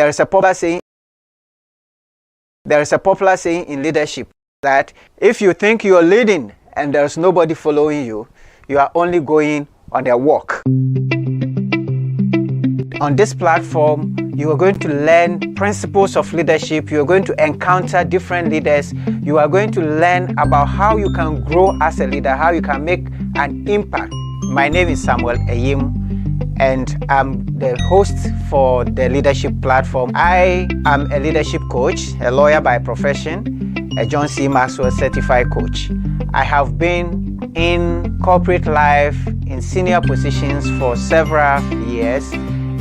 There is a popular saying in leadership that if you think you are leading and there's nobody following you, you are only going on a walk. On this platform, you are going to learn principles of leadership. You are going to encounter different leaders. You are going to learn about how you can grow as a leader, how you can make an impact. My name is Samuel Eyim, and I'm the host for the leadership platform. I am a leadership coach, a lawyer by profession, a John C. Maxwell certified coach. I have been in corporate life in senior positions for several years,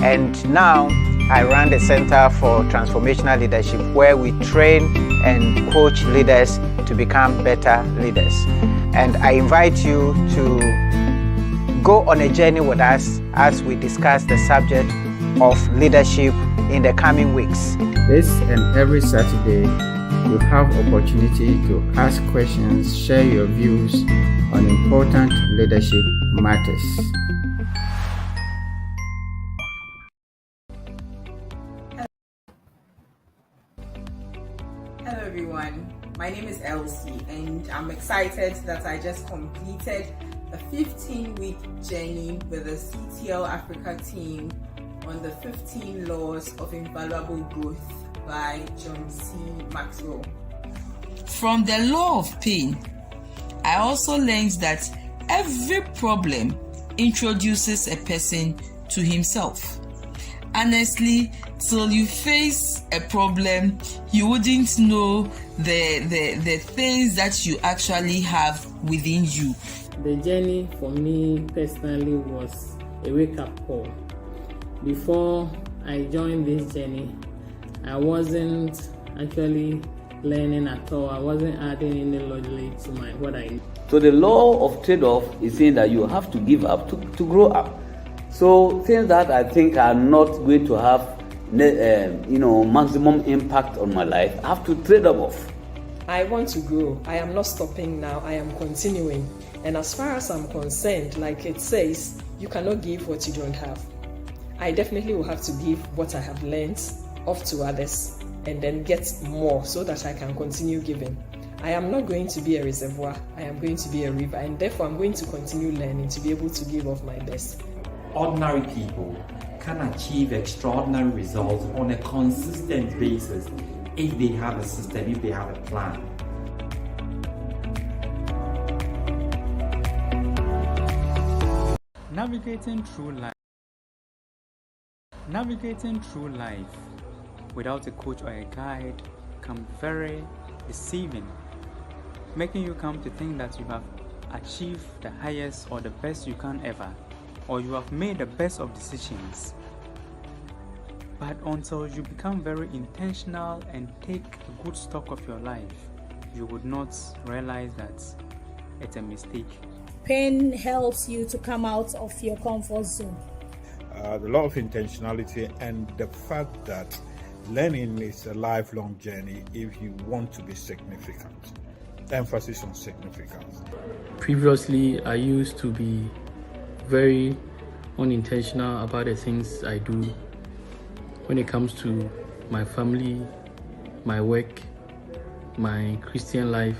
and now I run the Center for Transformational Leadership, where we train and coach leaders to become better leaders. And I invite you to go on a journey with us as we discuss the subject of leadership in the coming weeks. This and every Saturday, you have opportunity to ask questions, share your views on important leadership matters. Hello everyone, my name is Elsie and I'm excited that I just completed a 15-week journey with the CTL Africa team on the 15 Laws of Invaluable Growth by John C. Maxwell. From the law of pain, I also learned that every problem introduces a person to himself. Honestly, till you face a problem, you wouldn't know the things that you actually have within you. The journey for me personally was a wake-up call. Before I joined this journey, I wasn't actually learning at all. I wasn't adding any logic to what I knew. So the law of trade-off is saying that you have to give up to grow up. So things that I think are not going to have maximum impact on my life, I have to trade them off. I want to grow. I am not stopping now. I am continuing. And as far as I'm concerned, like it says, you cannot give what you don't have. I definitely will have to give what I have learned off to others and then get more so that I can continue giving. I am not going to be a reservoir. I am going to be a river, and therefore I'm going to continue learning to be able to give of my best. Ordinary people can achieve extraordinary results on a consistent basis if they have a system, if they have a plan. Navigating through life without a coach or a guide can be very deceiving, making you come to think that you have achieved the highest or the best you can ever, or you have made the best of decisions. But until you become very intentional and take a good stock of your life, you would not realize that it's a mistake. Pain helps you to come out of your comfort zone. The law of intentionality and the fact that learning is a lifelong journey if you want to be significant. Emphasis on significance. Previously, I used to be very unintentional about the things I do when it comes to my family, my work, my Christian life,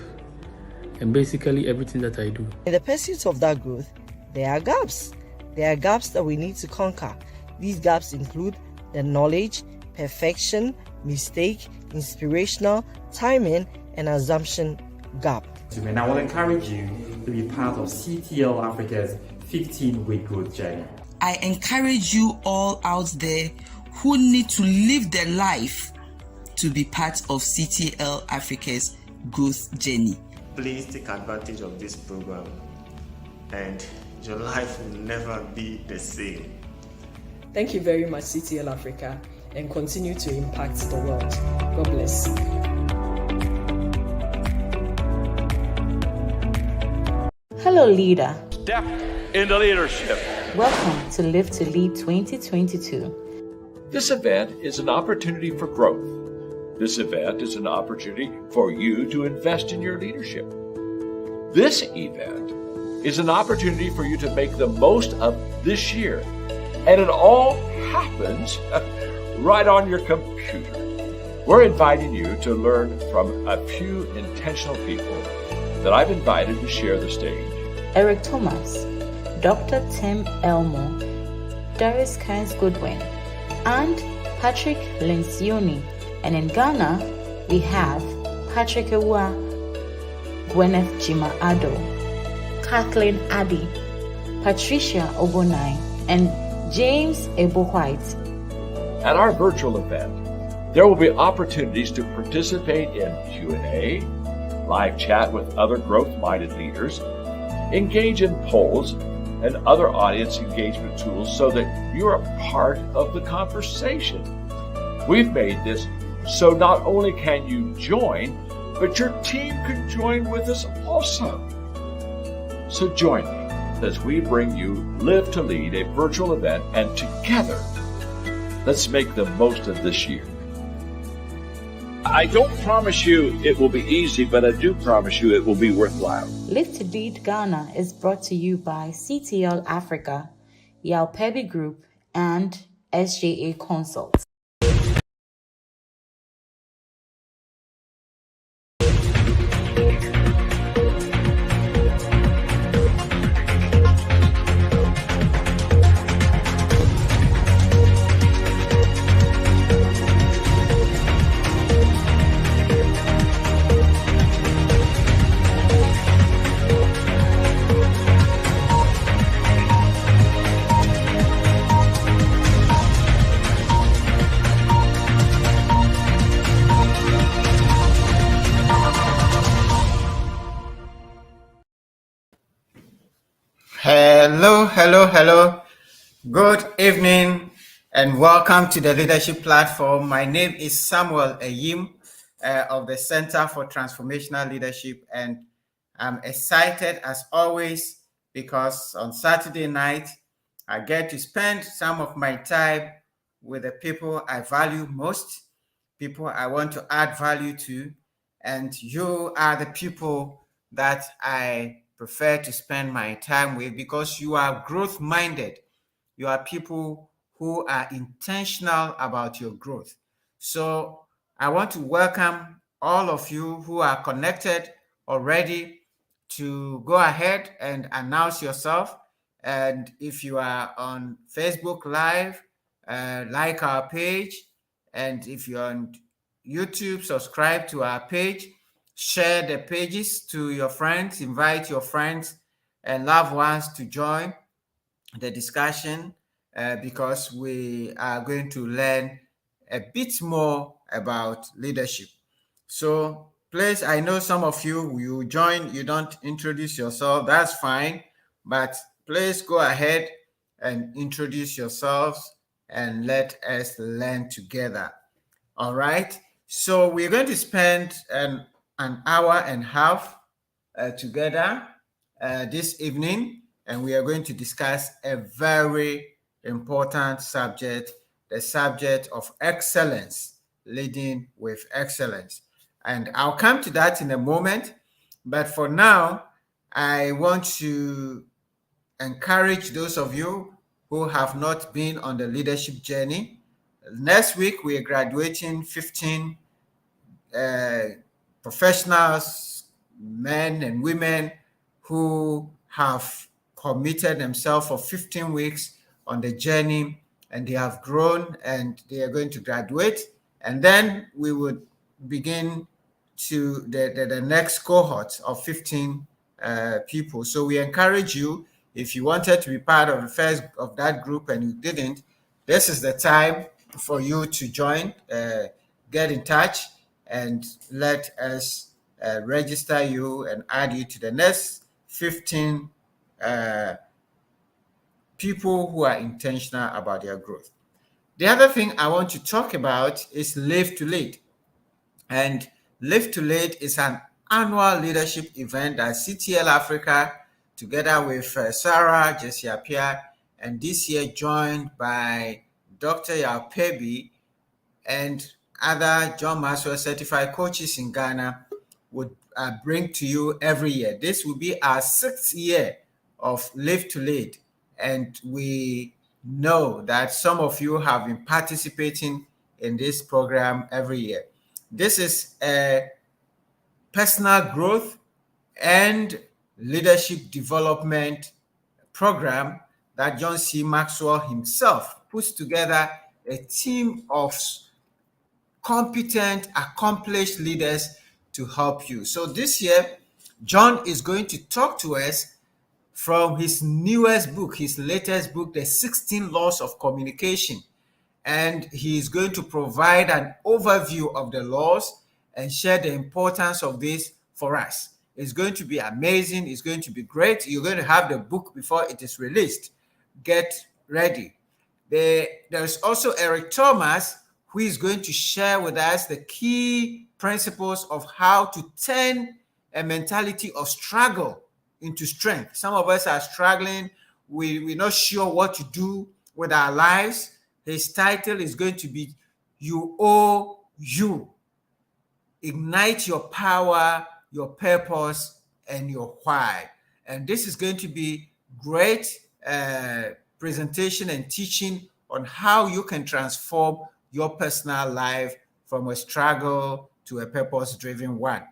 and basically everything that I do. In the pursuit of that growth, there are gaps. There are gaps that we need to conquer. These gaps include the knowledge, perfection, mistake, inspirational, timing, and assumption gap. And I will encourage you to be part of CTL Africa's 15-week growth journey. I encourage you all out there who need to live their life to be part of CTL Africa's growth journey. Please take advantage of this program and your life will never be the same. Thank you very much, CTL Africa, and continue to impact the world. God bless. Hello, leader. Step into leadership. Welcome to Live to Lead 2022. This event is an opportunity for growth. This event is an opportunity for you to invest in your leadership. This event is an opportunity for you to make the most of this year. And it all happens right on your computer. We're inviting you to learn from a few intentional people that I've invited to share the stage. Eric Thomas, Dr. Tim Elmo, Doris Kearns Goodwin, and Patrick Lencioni. And in Ghana, we have Patrick Ewa, Gwyneth Jima Ado, Kathleen Addy, Patricia Obonai, and James Ebo White. At our virtual event, there will be opportunities to participate in Q&A, live chat with other growth-minded leaders, engage in polls and other audience engagement tools so that you're a part of the conversation. We've made this so not only can you join, but your team can join with us also. So join me as we bring you Live to Lead, a virtual event, and together, let's make the most of this year. I don't promise you it will be easy, but I do promise you it will be worthwhile. Live to Lead Ghana is brought to you by CTL Africa, Yalpebi Group, and SJA Consults. Hello. Good evening and welcome to the Leadership Platform. My name is Samuel Ayim of the Center for Transformational Leadership, and I'm excited as always because on Saturday night I get to spend some of my time with the people I value most, people I want to add value to, and you are the people that I prefer to spend my time with because you are growth-minded. You are people who are intentional about your growth. So I want to welcome all of you who are connected already to go ahead and announce yourself. And if you are on Facebook Live, like our page. And if you're on YouTube, subscribe to our page. Share the pages to your friends. Invite your friends and loved ones to join the discussion because we are going to learn a bit more about leadership. So please, I know some of you join, you don't introduce yourself, that's fine, but please go ahead and introduce yourselves and let us learn together. All right, so we're going to spend an hour and a half together this evening, and we are going to discuss a very important subject, the subject of excellence, leading with excellence. And I'll come to that in a moment. But for now, I want to encourage those of you who have not been on the leadership journey. Next week, we are graduating 15 professionals, men and women who have committed themselves for 15 weeks on the journey, and they have grown and they are going to graduate. And then we would begin to the next cohort of 15 people. So we encourage you, if you wanted to be part of the first of that group and you didn't, this is the time for you to join, get in touch, and let us register you and add you to the next 15 people who are intentional about their growth. The other thing I want to talk about is Live to Lead. And Live to Lead is an annual leadership event that CTL Africa, together with Sarah Jesse Apia, and this year joined by Dr. Yalpebi and other John Maxwell certified coaches in Ghana, would bring to you every year. This will be our 6th year of Live to Lead. And we know that some of you have been participating in this program every year. This is a personal growth and leadership development program that John C. Maxwell himself puts together a team of competent, accomplished leaders to help you. So this year, John is going to talk to us from his newest book, his latest book, The 16 Laws of Communication. And he is going to provide an overview of the laws and share the importance of this for us. It's going to be amazing. It's going to be great. You're going to have the book before it is released. Get ready. There's also Eric Thomas, who is going to share with us the key principles of how to turn a mentality of struggle into strength. Some of us are struggling. We're not sure what to do with our lives. His title is going to be You Owe You. Ignite your power, your purpose, and your why. And this is going to be great presentation and teaching on how you can transform your personal life from a struggle to a purpose-driven one.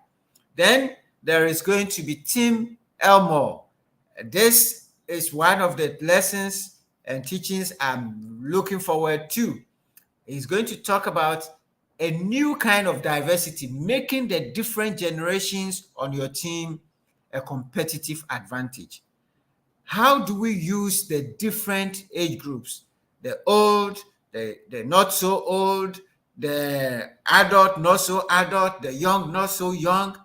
Then there is going to be Tim Elmore. This is one of the lessons and teachings I'm looking forward to. He's going to talk about a new kind of diversity, making the different generations on your team a competitive advantage. How do we use the different age groups, the old, the not so old, the adult, not so adult, the young, not so young,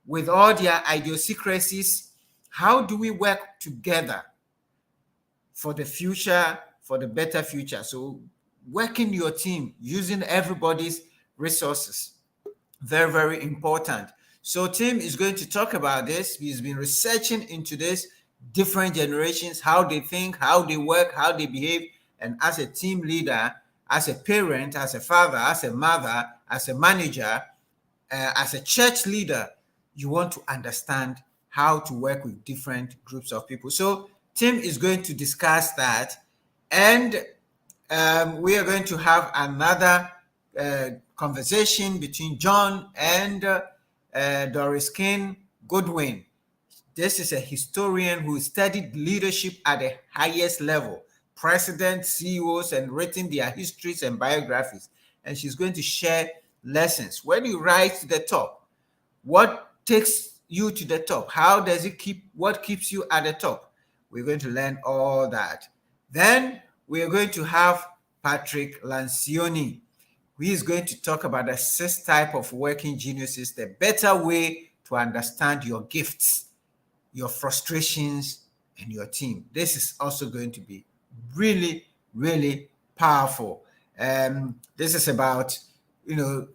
with all their idiosyncrasies? How do we work together for the future, for the better future? So working your team, using everybody's resources, very, very important. So Tim is going to talk about this. He's been researching into this, different generations, how they think, how they work, how they behave. And as a team leader, as a parent, as a father, as a mother, as a manager, as a church leader, you want to understand how to work with different groups of people. So Tim is going to discuss that. And we are going to have another conversation between John and Doris King Goodwin. This is a historian who studied leadership at the highest level, presidents, CEOs, and written their histories and biographies. And she's going to share lessons. When you rise to the top, what takes you to the top? How does it what keeps you at the top? We're going to learn all that. Then we are going to have Patrick Lancioni, who is going to talk about the 6 types of working geniuses, the better way to understand your gifts, your frustrations, and your team. This is also going to be really, really powerful. This is about,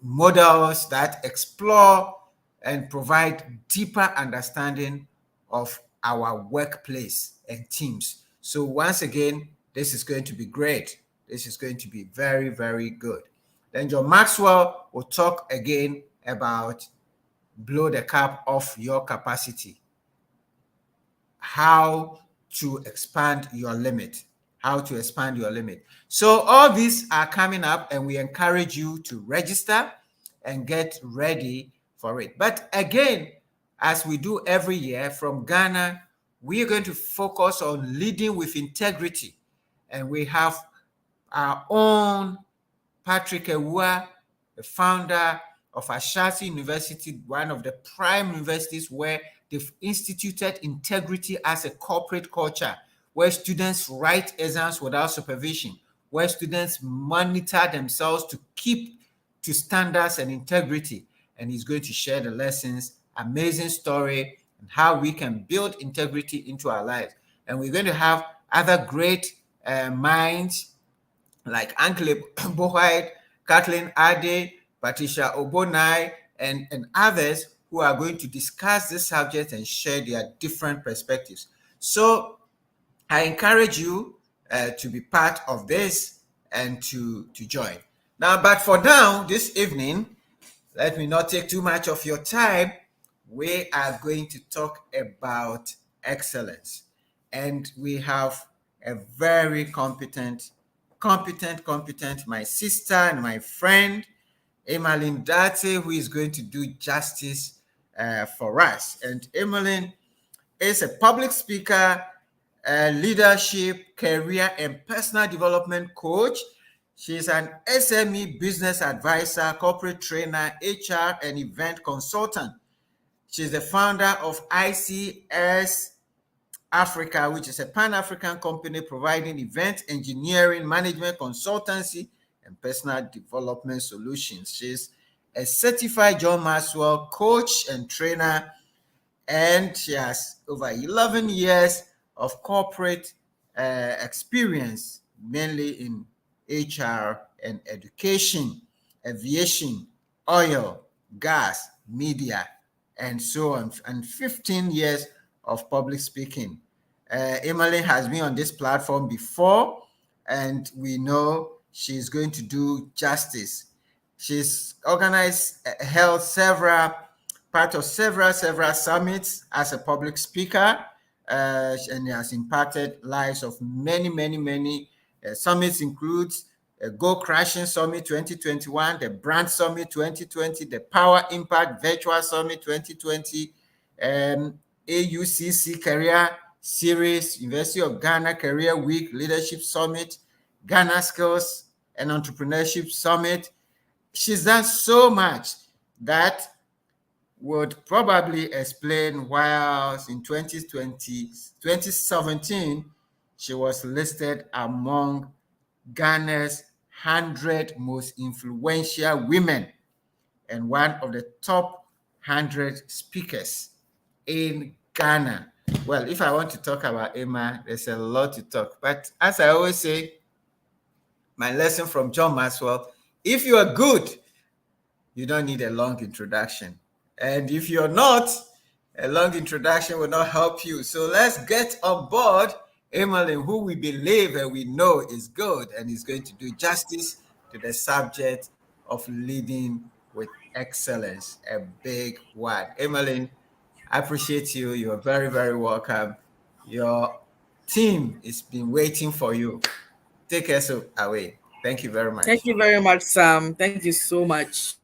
models that explore and provide deeper understanding of our workplace and teams. So once again, this is going to be great. This is going to be very, very good. Then John Maxwell will talk again about blow the cap off your capacity, how to expand your limit, So all these are coming up, and we encourage you to register and get ready for it. But again, as we do every year from Ghana, we are going to focus on leading with integrity. And we have our own Patrick Ewua, the founder of Ashasi University, one of the prime universities where they've instituted integrity as a corporate culture, where students write exams without supervision, where students monitor themselves to keep to standards and integrity. And he's going to share the lessons, amazing story, and how we can build integrity into our lives. And we're going to have other great minds like Ankle Bohide, Kathleen Ade, Patricia Obonai, and others who are going to discuss this subject and share their different perspectives. So I encourage you to be part of this and to join. Now, but for now, this evening, let me not take too much of your time. We are going to talk about excellence. And we have a very competent competent, my sister and my friend, Emmaline Datey, who is going to do justice for us. And Emmaline is a public speaker, leadership, career, and personal development coach. She's an SME business advisor, corporate trainer, HR, and event consultant. She's the founder of ICS Africa, which is a Pan-African company providing event engineering, management consultancy, and personal development solutions. She's a certified John Maxwell coach and trainer, and she has over 11 years of corporate experience, mainly in HR and education, aviation, oil, gas, media, and so on, and 15 years of public speaking. Emmaline has been on this platform before, and we know she's going to do justice. She's organized, held part of several summits as a public speaker, and has impacted lives of many. Summits includes Go Crashing Summit 2021, the Brand Summit 2020, the Power Impact Virtual Summit 2020, AUCC Career Series, University of Ghana Career Week Leadership Summit, Ghana Skills and Entrepreneurship Summit. She's done so much that would probably explain why in 2017, she was listed among Ghana's 100 most influential women and one of the top 100 speakers in Ghana. Well, if I want to talk about Emma, there's a lot to talk. But as I always say, my lesson from John Maxwell, if you are good, you don't need a long introduction. And if you're not, a long introduction will not help you. So let's get on board Emmaline, who we believe and we know is good and is going to do justice to the subject of leading with excellence, a big word. Emmaline, I appreciate you. You're very, very welcome. Your team has been waiting for you. Take us away. Thank you very much. Thank you very much, Sam. Thank you so much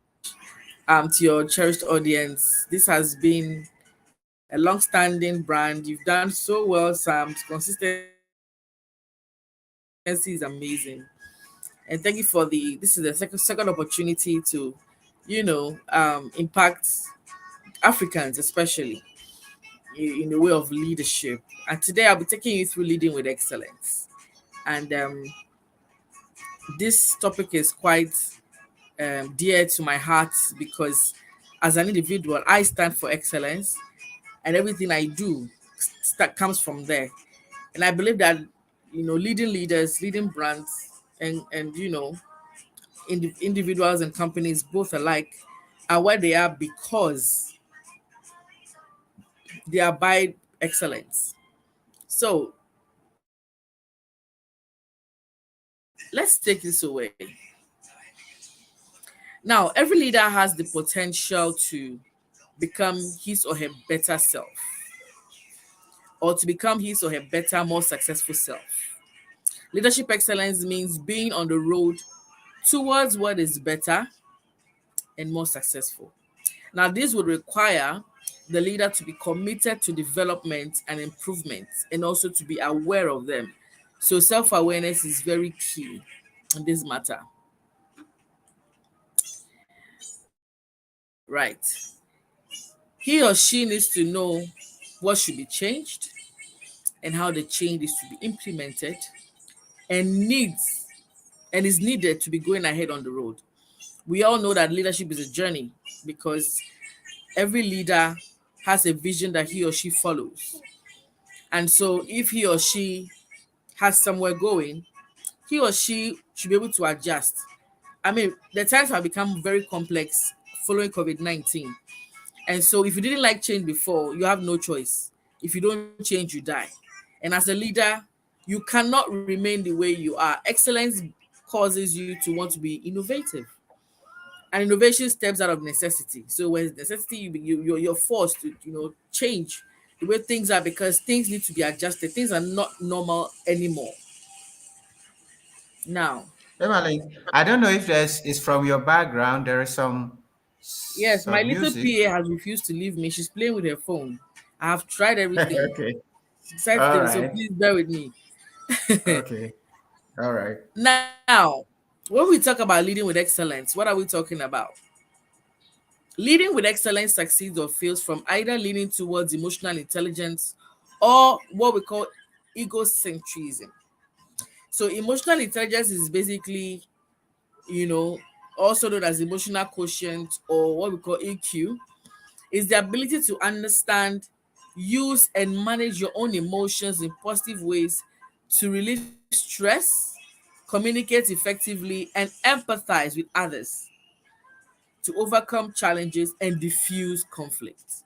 to your cherished audience. This has been a long-standing brand. You've done so well, Sam. Consistency is amazing. And thank you for this is the second opportunity to, impact Africans, especially in the way of leadership. And today I'll be taking you through leading with excellence. And this topic is quite dear to my heart because as an individual, I stand for excellence and everything I do comes from there. And I believe that, leading leaders, leading brands, and individuals and companies both alike are where they are because they abide excellence. So let's take this away. Now, every leader has the potential to become his or her better self, or to become his or her better, more successful self. Leadership excellence means being on the road towards what is better and more successful. Now, this would require the leader to be committed to development and improvement and also to be aware of them. So self-awareness is very key in this matter. Right. He or she needs to know what should be changed and how the change is to be implemented and is needed to be going ahead on the road. We all know that leadership is a journey because every leader has a vision that he or she follows. And so if he or she has somewhere going, he or she should be able to adjust. I mean, the times have become very complex following COVID-19. And so if you didn't like change before, you have no choice. If you don't change, you die. And as a leader, you cannot remain the way you are. Excellence causes you to want to be innovative. And innovation steps out of necessity. So when necessity, you're forced to change the way things are because things need to be adjusted. Things are not normal anymore. Now, Emmaline, I don't know if there's is from your background. There is yes, my some little music. PA has refused to leave me. She's playing with her phone. I have tried everything. Okay. She decided All to, so right. please bear with me. Okay. All right. Now, when we talk about leading with excellence, what are we talking about? Leading with excellence succeeds or fails from either leaning towards emotional intelligence or what we call egocentrism. So, emotional intelligence is basically, you know, also known as emotional quotient or what we call EQ, is the ability to understand, use, and manage your own emotions in positive ways to relieve stress, communicate effectively, and empathize with others to overcome challenges and diffuse conflicts.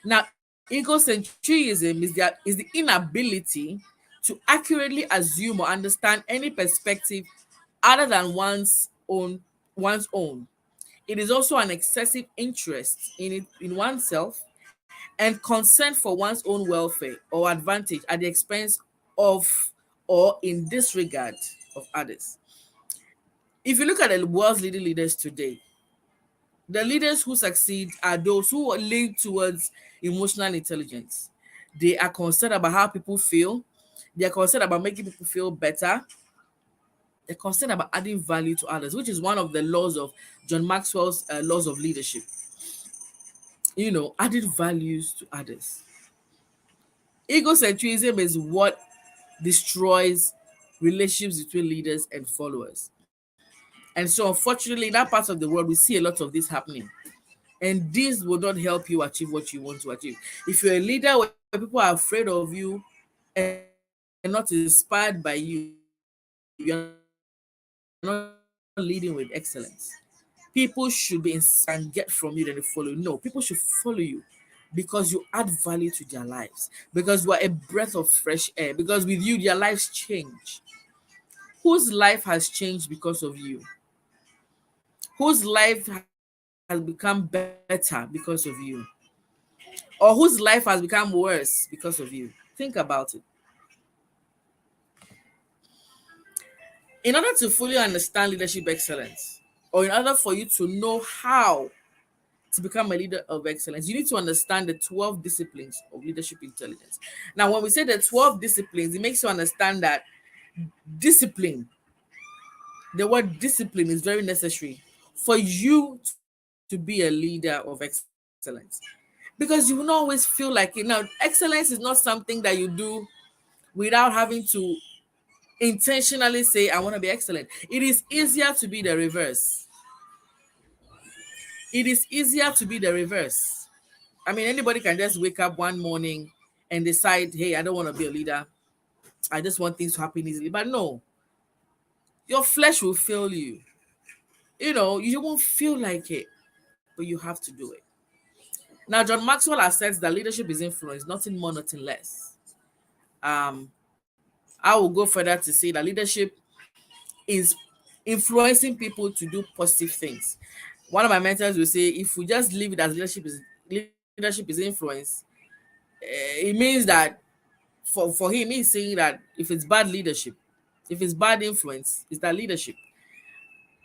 Now, egocentrism is the inability to accurately assume or understand any perspective other than one's own. It is also an excessive interest in oneself and concern for one's own welfare or advantage at the expense of or in disregard of others. If you look at the world's leading leaders today, the leaders who succeed are those who lean towards emotional intelligence. They are concerned about how people feel. They are concerned about making people feel better. They're concerned about adding value to others, which is one of the laws of John Maxwell's laws of leadership. Adding values to others. Egocentrism is what destroys relationships between leaders and followers. And so, unfortunately, in that part of the world, we see a lot of this happening. And this will not help you achieve what you want to achieve. If you're a leader where people are afraid of you and not inspired by you, you're not leading with excellence. People should be inspired and get from you than they follow. No, people should follow you because you add value to their lives, because you are a breath of fresh air, because with you, their lives change. Whose life has changed because of you? Whose life has become better because of you? Or whose life has become worse because of you? Think about it. In order to fully understand leadership excellence, or in order for you to know how to become a leader of excellence, you need to understand the 12 disciplines of leadership intelligence. Now, when we say the 12 disciplines, it makes you understand that discipline, the word discipline is very necessary for you to be a leader of excellence. Because you will not always feel like it. Now, excellence is not something that you do without having to intentionally say, I want to be excellent. It is easier to be the reverse. It is easier to be the reverse. I mean, anybody can just wake up one morning and decide, hey, I don't want to be a leader. I just want things to happen easily. But no, your flesh will fail you. You won't feel like it, but you have to do it. Now, John Maxwell asserts that leadership is influence, nothing more, nothing less. I will go further to say that leadership is influencing people to do positive things. One of my mentors will say, if we just leave it as leadership is influence, it means that for him, he's saying that if it's bad leadership, if it's bad influence, is that leadership.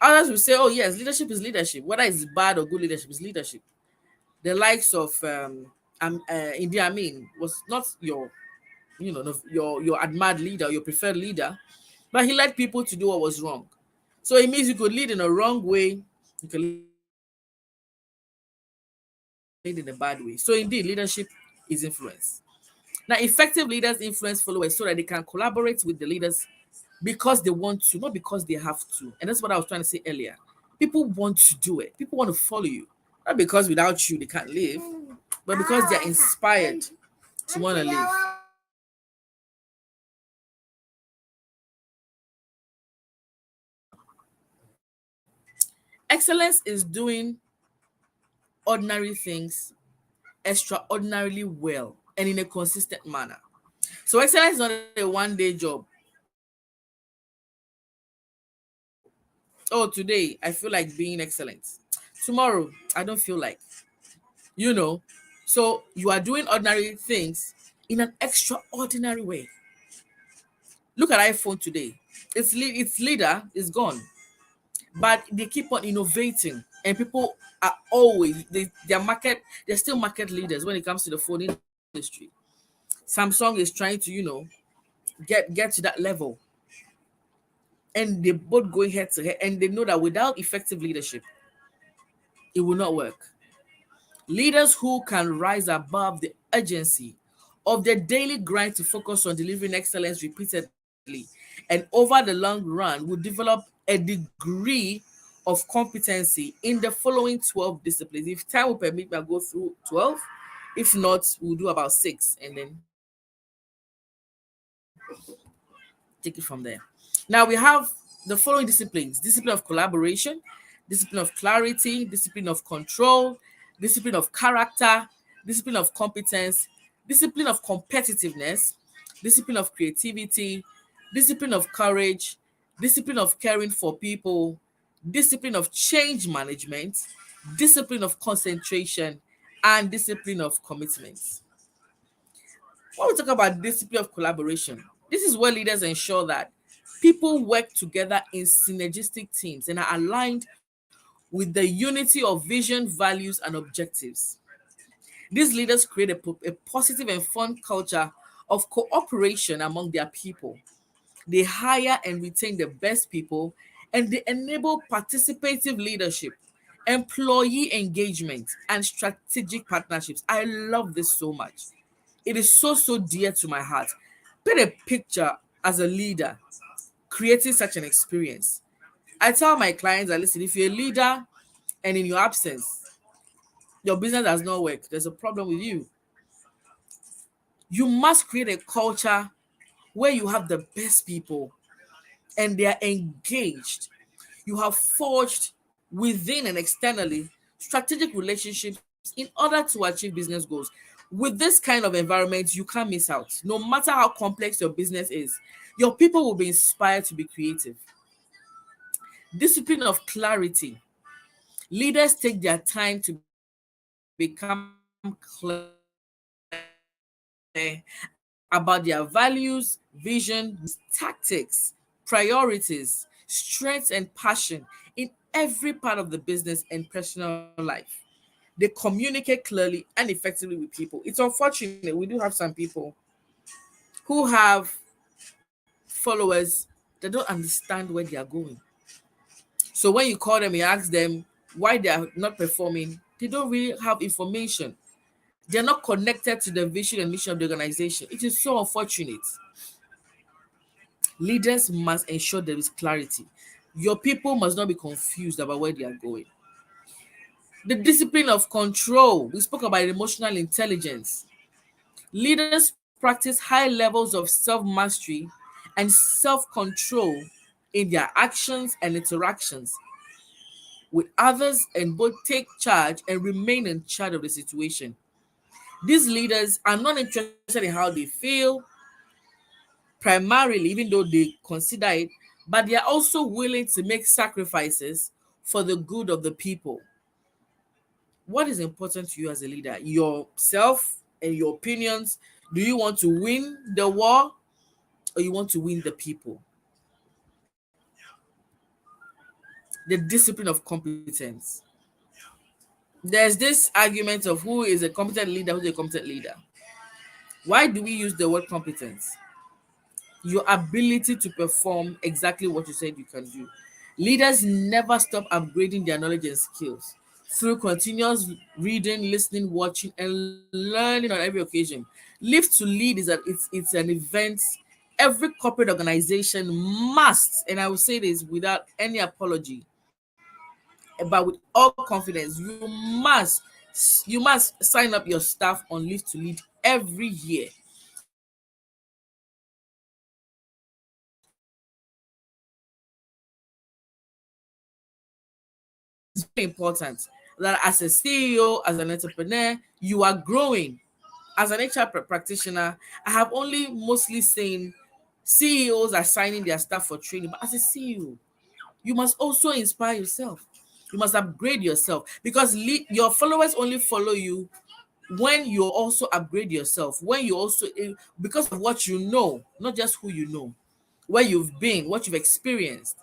Others will say, oh yes, leadership is leadership. Whether it's bad or good leadership is leadership. The likes of Idi Amin was not your admired leader, your preferred leader, but he led people to do what was wrong. So it means you could lead in a wrong way, you can lead in a bad way. So indeed, leadership is influence. Now, effective leaders influence followers so that they can collaborate with the leaders because they want to, not because they have to. And that's what I was trying to say earlier. People want to do it. People want to follow you. Not because without you they can't live, but because they're inspired to want to live. Excellence is doing ordinary things extraordinarily well and in a consistent manner. So excellence is not a one-day job. Oh, today I feel like being excellent. Tomorrow I don't feel like. You know. So you are doing ordinary things in an extraordinary way. Look at iPhone today. its leader is gone, but they keep on innovating, and people are always they're still market leaders when it comes to the phone industry. Samsung is trying to, get to that level, and they both going head to head, and they know that without effective leadership, it will not work. Leaders who can rise above the urgency of their daily grind to focus on delivering excellence repeatedly and over the long run will develop a degree of competency in the following 12 disciplines. If time will permit me, I'll go through 12. If not, we'll do about 6 and then take it from there. Now we have the following disciplines: discipline of collaboration, discipline of clarity, discipline of control, discipline of character, discipline of competence, discipline of competitiveness, discipline of creativity, discipline of courage, discipline of caring for people, discipline of change management, discipline of concentration, and discipline of commitment. When we talk about discipline of collaboration, this is where leaders ensure that people work together in synergistic teams and are aligned with the unity of vision, values, and objectives. These leaders create a positive and fun culture of cooperation among their people. They hire and retain the best people, and they enable participative leadership, employee engagement, and strategic partnerships. I love this so much. It is so dear to my heart. Paint a picture as a leader creating such an experience. I tell my clients that, listen, if you're a leader and in your absence, your business does not work, there's a problem with you. You must create a culture where you have the best people and they are engaged. You have forged within and externally strategic relationships in order to achieve business goals. With this kind of environment, you can't miss out. No matter how complex your business is, your people will be inspired to be creative. Discipline of clarity. Leaders take their time to become clear about their values, vision, tactics, priorities, strengths, and passion in every part of the business and personal life. They communicate clearly and effectively with people. It's unfortunate, we do have some people who have followers that don't understand where they are going. So when you call them, you ask them why they are not performing, they don't really have information. They're not connected to the vision and mission of the organization. It is so unfortunate. Leaders must ensure there is clarity. Your people must not be confused about where they are going. The discipline of control. We spoke about emotional intelligence. Leaders practice high levels of self-mastery and self-control in their actions and interactions with others, and both take charge and remain in charge of the situation. These leaders are not interested in how they feel, primarily, even though they consider it, but they are also willing to make sacrifices for the good of the people. What is important to you as a leader? Yourself and your opinions. Do you want to win the war or you want to win the people? The discipline of competence. There's this argument of who is a competent leader, who's a competent leader. Why do we use the word competence? Your ability to perform exactly what you said you can do. Leaders never stop upgrading their knowledge and skills through continuous reading, listening, watching, and learning on every occasion. Live to Lead is it's an event every corporate organization must, and I will say this without any apology, but with all confidence, you must sign up your staff on Live to Lead every year. It's very important that as a CEO, as an entrepreneur, you are growing. As an HR practitioner, I have only mostly seen CEOs assigning their staff for training, but as a CEO, you must also inspire yourself. You must upgrade yourself because your followers only follow you when you also upgrade yourself, when you also, because of what you know, not just who you know. where you've been, what you've experienced.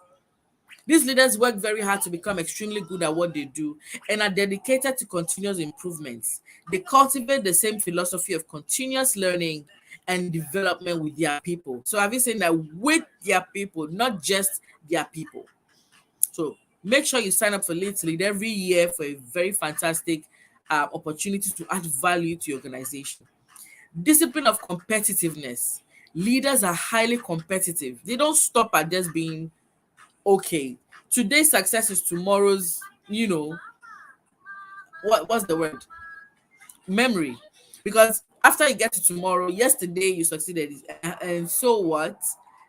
These leaders work very hard to become extremely good at what they do and are dedicated to continuous improvements. They cultivate the same philosophy of continuous learning and development with their people. So have you seen that with their people, not just their people? So make sure you sign up for Lead to Lead every year for a very fantastic opportunity to add value to your organization. Discipline of competitiveness. Leaders are highly competitive. They don't stop at just being okay. Today's success is tomorrow's, what's the word? Memory. Because after you get to tomorrow, yesterday you succeeded. And so what?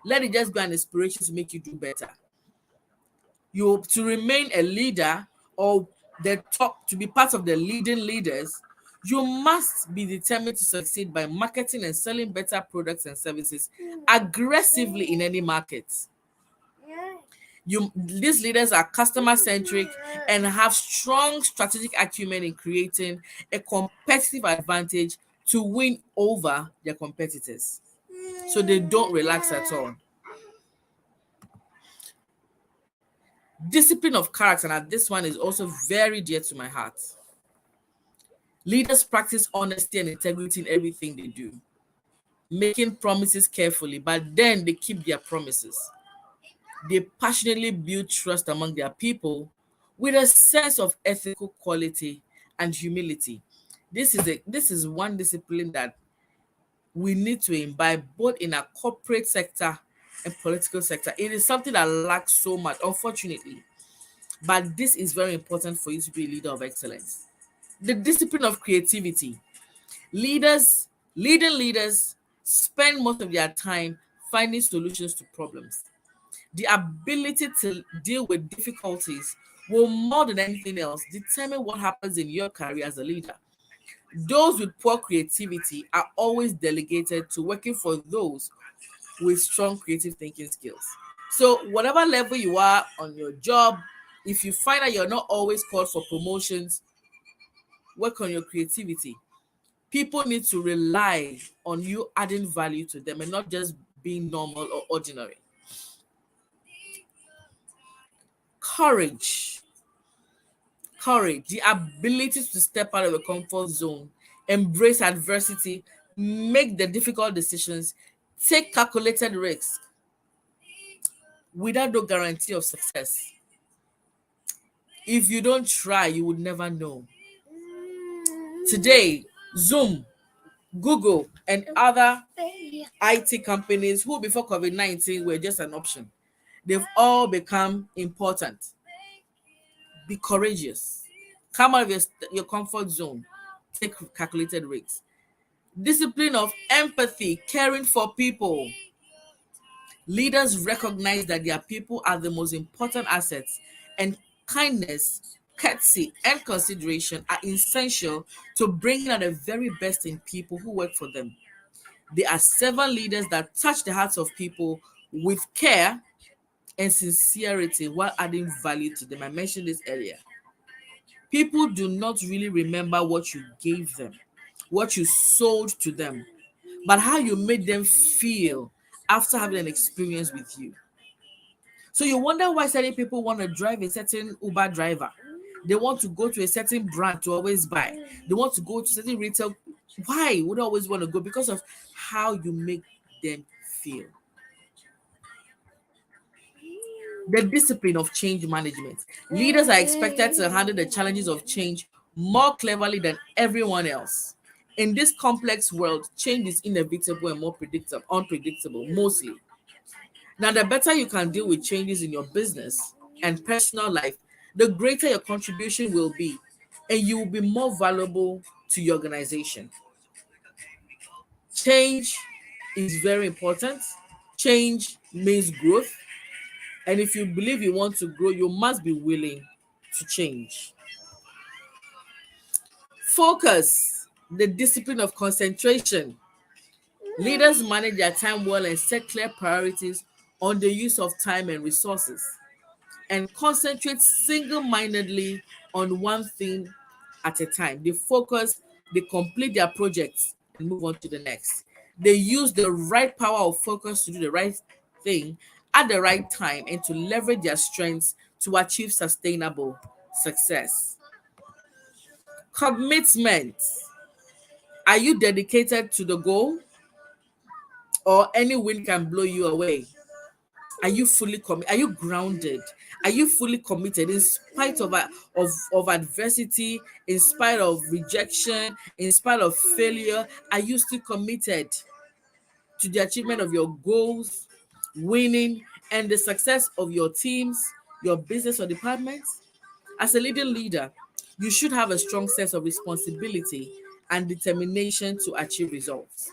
Let it just be an inspiration to make you do better. You to remain a leader or the top, to be part of the leading leaders, you must be determined to succeed by marketing and selling better products and services aggressively in any market. These leaders are customer centric and have strong strategic acumen in creating a competitive advantage to win over their competitors. So they don't relax at all. Discipline of character, and this one is also very dear to my heart. Leaders practice honesty and integrity in everything they do, making promises carefully, but then they keep their promises. They passionately build trust among their people with a sense of ethical quality and humility. This is one discipline that we need to imbibe both in our corporate sector and political sector. It is something that lacks so much, unfortunately. But this is very important for you to be a leader of excellence. The discipline of creativity. Leading leaders spend most of their time finding solutions to problems. The ability to deal with difficulties will, more than anything else, determine what happens in your career as a leader. Those with poor creativity are always delegated to working for those with strong creative thinking skills. So, whatever level you are on your job, if you find that you're not always called for promotions, work on your creativity. People need to rely on you adding value to them and not just being normal or ordinary. Courage, the ability to step out of your comfort zone, embrace adversity, make the difficult decisions, take calculated risks without no guarantee of success. If you don't try, you would never know. Today, Zoom, Google, and other IT companies who before COVID-19 were just an option, they've all become important. Be courageous. Come out of your comfort zone. Take calculated risks. Discipline of empathy, caring for people. Leaders recognize that their people are the most important assets, and kindness, courtesy, and consideration are essential to bringing out the very best in people who work for them. There are several leaders that touch the hearts of people with care and sincerity while adding value to them. I mentioned this earlier. People do not really remember what you gave them, what you sold to them, but how you made them feel after having an experience with you. So you wonder why certain people want to drive a certain Uber driver. They want to go to a certain brand to always buy. They want to go to certain retail. Why would they always want to go? Because of how you make them feel. The discipline of change management. Leaders are expected to handle the challenges of change more cleverly than everyone else. In this complex world, change is inevitable and more unpredictable, mostly. Now, the better you can deal with changes in your business and personal life, the greater your contribution will be, and you will be more valuable to your organization. Change is very important. Change means growth. And if you believe you want to grow, you must be willing to change. Focus, the discipline of concentration. Leaders manage their time well and set clear priorities on the use of time and resources, and concentrate single-mindedly on one thing at a time. They focus, they complete their projects and move on to the next. They use the right power of focus to do the right thing at the right time and to leverage their strengths to achieve sustainable success. Commitment. Are you dedicated to the goal, or any wind can blow you away? Are you fully committed? Are you grounded? Are you fully committed in spite of adversity, in spite of rejection, in spite of failure? Are you still committed to the achievement of your goals, winning, and the success of your teams, your business or department? As a leading leader, you should have a strong sense of responsibility and determination to achieve results.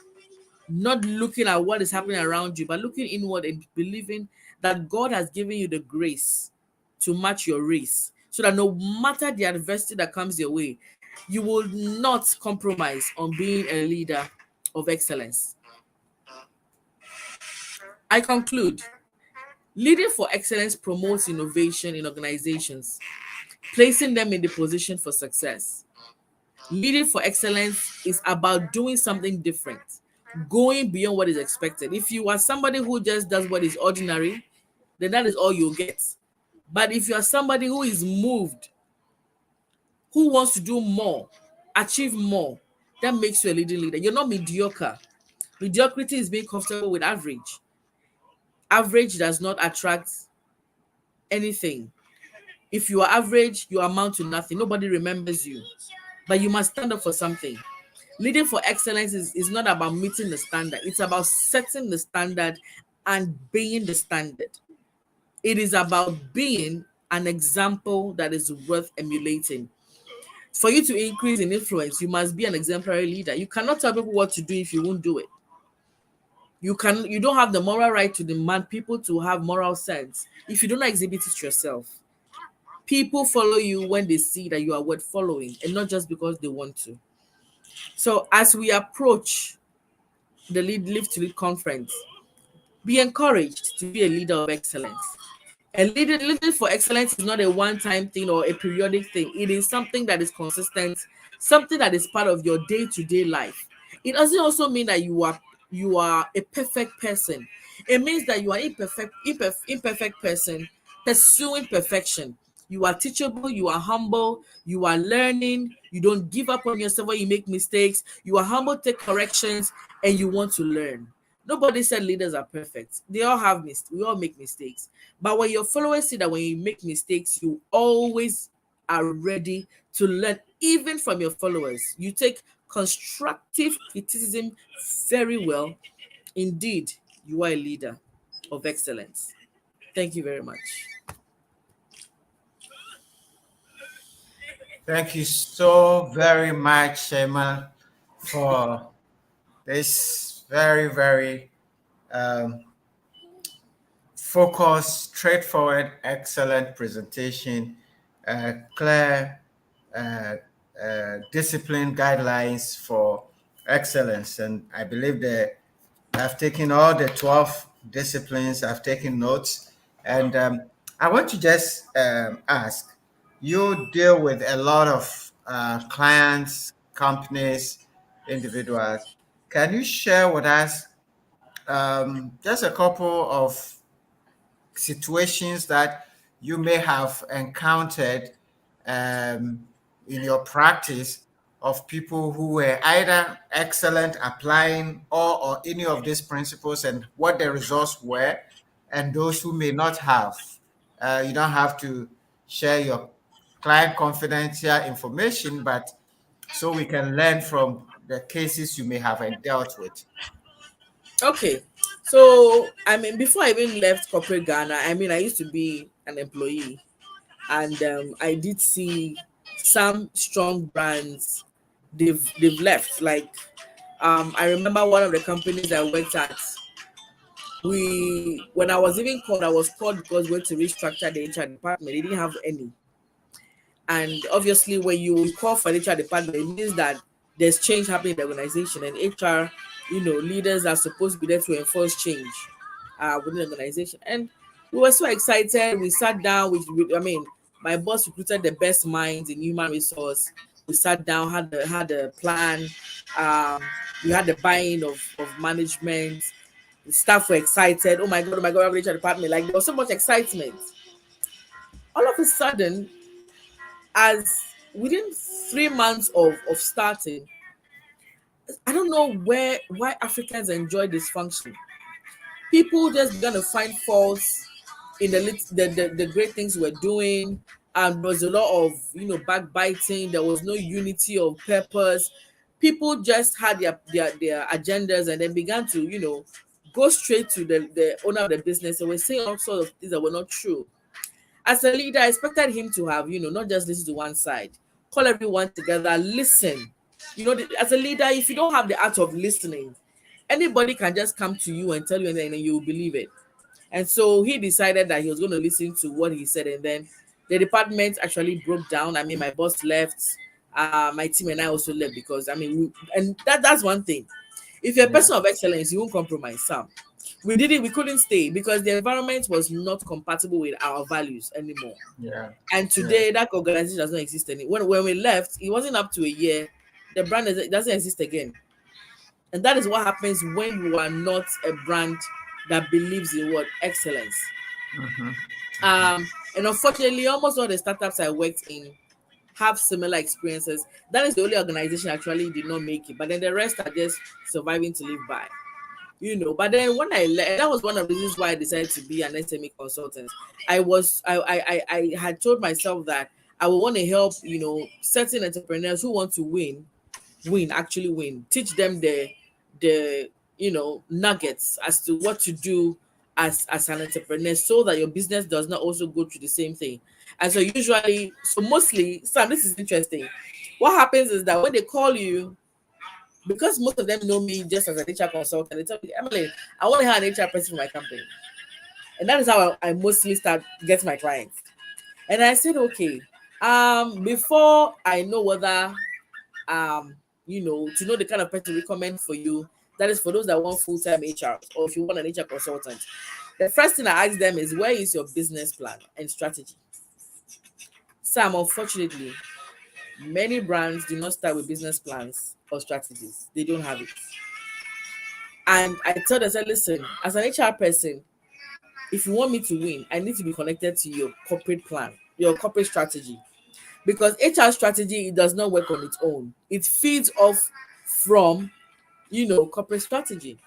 Not looking at what is happening around you, but looking inward and believing that God has given you the grace to match your race, so that no matter the adversity that comes your way, you will not compromise on being a leader of excellence. I conclude. Leading for excellence promotes innovation in organizations, placing them in the position for success. Leading for excellence is about doing something different, going beyond what is expected. If you are somebody who just does what is ordinary, then that is all you'll get. But if you are somebody who is moved, who wants to do more, achieve more, that makes you a leading leader. You're not mediocre. Mediocrity is being comfortable with average. Average does not attract anything. If you are average, you amount to nothing. Nobody remembers you. But you must stand up for something. Leading for excellence is not about meeting the standard. It's about setting the standard and being the standard. It is about being an example that is worth emulating. For you to increase in influence, you must be an exemplary leader. You cannot tell people what to do if you won't do it. You don't have the moral right to demand people to have moral sense if you don't exhibit it yourself. People follow you when they see that you are worth following, and not just because they want to. So as we approach the Live to Lead conference, be encouraged to be a leader of excellence. And leading for excellence is not a one-time thing or a periodic thing. It is something that is consistent, something that is part of your day-to-day life. It doesn't also mean that you are a perfect person. It means that you are imperfect person pursuing perfection. You are teachable, you are humble, you are learning, you don't give up on yourself when you make mistakes, you are humble, take corrections, and you want to learn. Nobody said leaders are perfect. They all have we all make mistakes. But when your followers see that when you make mistakes, you always are ready to learn, even from your followers. You take constructive criticism very well. Indeed, you are a leader of excellence. Thank you very much. Thank you so very much, Emma, for this very, very focused, straightforward, excellent presentation, clear, discipline guidelines for excellence. And I believe that I've taken all the 12 disciplines, I've taken notes. And I want to just ask, you deal with a lot of clients, companies, individuals. Can you share with us just a couple of situations that you may have encountered in your practice of people who were either excellent applying all or any of these principles and what the results were, and those who may not have? You don't have to share your client confidential information, but so we can learn from the cases you may have dealt with. Okay. So, before I even left corporate Ghana, I used to be an employee, and I did see some strong brands. They've left. Like, I remember one of the companies I worked at. When I was even called, I was called because we were to restructure the HR department. They didn't have any. And obviously, when you call for the HR department, it means that there's change happening in the organization, and HR, leaders are supposed to be there to enforce change within the organization. And we were so excited. We sat down. My boss recruited the best minds in human resource. We sat down, had a plan. We had the buy-in of management. Staff were excited. Oh my god, we have reached the department. Like there was so much excitement. All of a sudden, as within 3 months of starting, I don't know why Africans enjoy dysfunction. People just began to find faults in the great things we're doing. There was a lot of backbiting. There was no unity of purpose. People just had their agendas and then began to go straight to the owner of the business and were saying all sorts of things that were not true. As a leader, I expected him to have not just listen to one side, call everyone together, listen. As a leader, if you don't have the art of listening, anybody can just come to you and tell you anything and you will believe it. And so he decided that he was going to listen to what he said, and then the department actually broke down. I mean, my boss left, my team and I also left because that's one thing. If you're a person of excellence, you won't compromise. Sam, we did it. We couldn't stay because the environment was not compatible with our values anymore. Yeah. And today, that organization does not exist anymore. When we left, it wasn't up to a year. The brand doesn't exist again. And that is what happens when you are not a brand that believes in what excellence. And unfortunately, almost all the startups I worked in have similar experiences. That is the only organization actually did not make it, but then the rest are just surviving to live by. But then when I left, that was one of the reasons why I decided to be an SME consultant. I had told myself that I would want to help certain entrepreneurs who want to actually win, teach them the nuggets as to what to do as an entrepreneur so that your business does not also go through the same thing. And so mostly, Sam, this is interesting. What happens is that when they call you, because most of them know me just as an HR consultant, they tell me, Emmaline, I want to hire an HR person for my company. And that is how I mostly start getting my clients. And I said, okay, before I know whether to know the kind of person to recommend for you, that is for those that want full-time HR, or if you want an HR consultant, the first thing I ask them is, where is your business plan and strategy? Sam, unfortunately, many brands do not start with business plans or strategies. They don't have it. And I told them, listen, as an HR person, if you want me to win, I need to be connected to your corporate plan, your corporate strategy. Because HR strategy, it does not work on its own. It feeds off from, corporate strategy.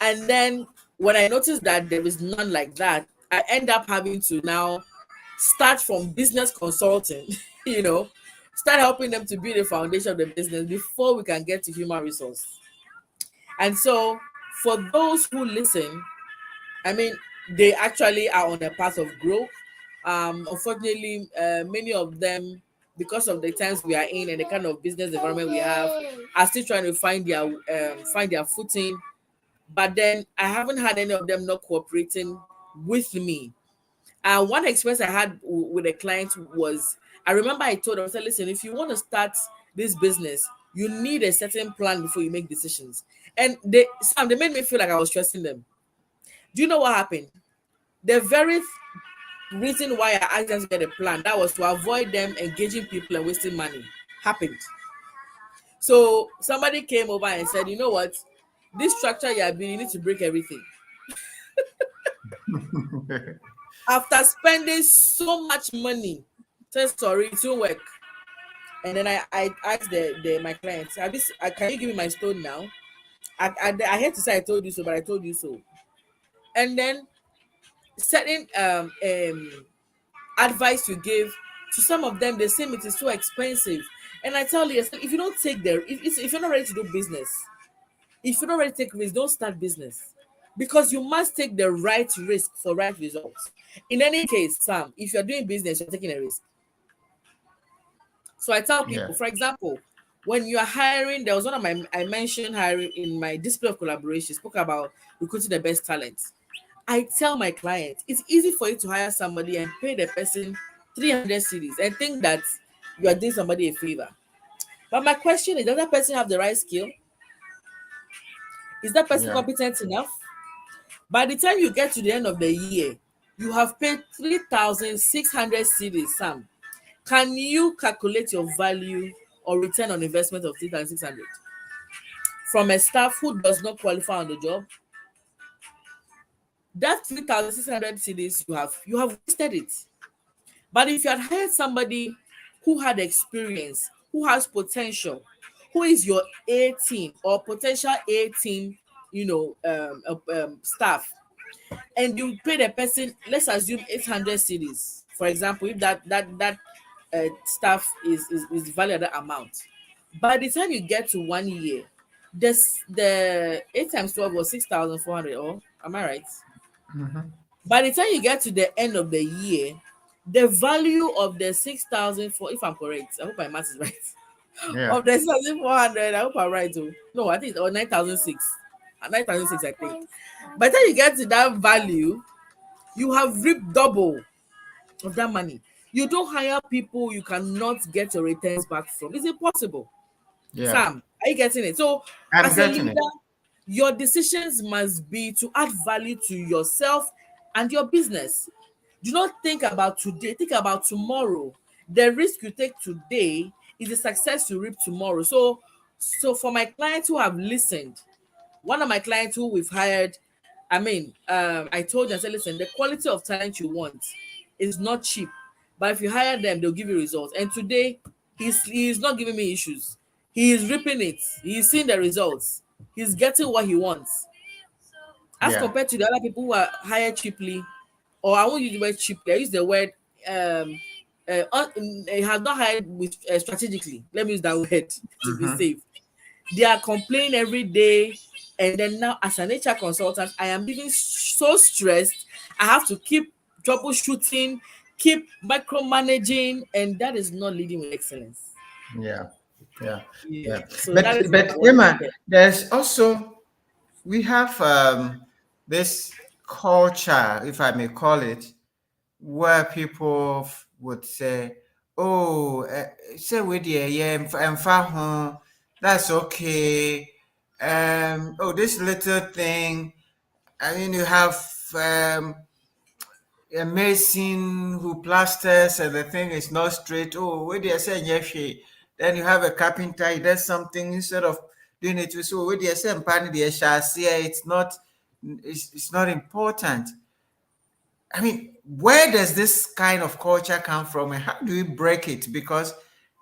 And then when I noticed that there is none like that, I end up having to now start from business consulting, start helping them to build a foundation of the business before we can get to human resource. And so for those who listen, I mean, they actually are on a path of growth. Unfortunately, many of them, because of the times we are in and the kind of business environment we have, are still trying to find their footing. But then I haven't had any of them not cooperating with me. One experience I had with a client was, I remember I told them, I said, listen, if you want to start this business, you need a certain plan before you make decisions. And they made me feel like I was stressing them. Do you know what happened? The very reason why I asked them to get a plan, that was to avoid them engaging people and wasting money, happened. So somebody came over and said, you know what? This structure you are building, you need to break everything. After spending so much money, said sorry, it won't work. And then I asked my clients, can you give me my stone now? I hate to say I told you so, but I told you so. And then certain advice you give to some of them, they say it is too expensive. And I tell you, if you don't take if you're not ready to do business, if you're not ready to take risk, don't start business. Because you must take the right risk for right results. In any case, Sam, if you're doing business, you're taking a risk. So I tell people, for example, when you are hiring, there was one of I mentioned hiring in my display of collaboration, spoke about recruiting the best talent. I tell my clients, it's easy for you to hire somebody and pay the person 300 cedis and think that you are doing somebody a favor. But my question is, does that person have the right skill? Is that person competent enough? By the time you get to the end of the year, you have paid 3,600 cedis, Sam. Can you calculate your value or return on investment of 3,600 from a staff who does not qualify on the job? that 3,600 cedis you have wasted it. But if you had hired somebody who had experience, who has potential, who is your A team or potential A team, staff, and you pay the person, let's assume 800 cedis, for example, if that staff is valued at that amount. By the time you get to 1 year, the 8 times 12 was 6,400. Oh, am I right? Mhm. By the time you get to the end of the year, the value of the 6,000 for, if I'm correct, I hope my math is right. Yeah. Of the 6,400, I hope I'm right too. No, I think or 9,006. 9,006, I think. By the time you get to that value, you have reaped double of that money. You don't hire people you cannot get your returns back from. It's impossible. Yeah. Sam, are you getting it? So, I'm as a getting leader, it. your decisions must be to add value to yourself and your business. Do not think about today, think about tomorrow. The risk you take today is the success you reap tomorrow. So for my clients who have listened, one of my clients who we've hired, I told them, I said, listen, the quality of talent you want is not cheap, but if you hire them, they'll give you results. And today, he's not giving me issues. He is reaping it. He's seeing the results. He's getting what he wants. As Yeah. compared to the other people who are hired cheaply, or I won't use the word cheaply, I use the word has not hired with strategically. Let me use that word to be Mhm. safe. They are complaining every day, and then now as an HR consultant, I am even so stressed. I have to keep troubleshooting, keep micromanaging, and that is not leading with excellence. Yeah. Yeah. Yeah. Yeah. So But that is what but I want to Emma, share. there's also we have this culture, if I may call it, where people would say, "Oh, say with the yeah, that's okay." Oh, this little thing. I mean, you have a mason who plasters and the thing is not straight. Oh, where they say yes, then you have a carpenter, he does something instead of doing it. So where they say it's not important. I mean, where does this kind of culture come from and how do we break it? Because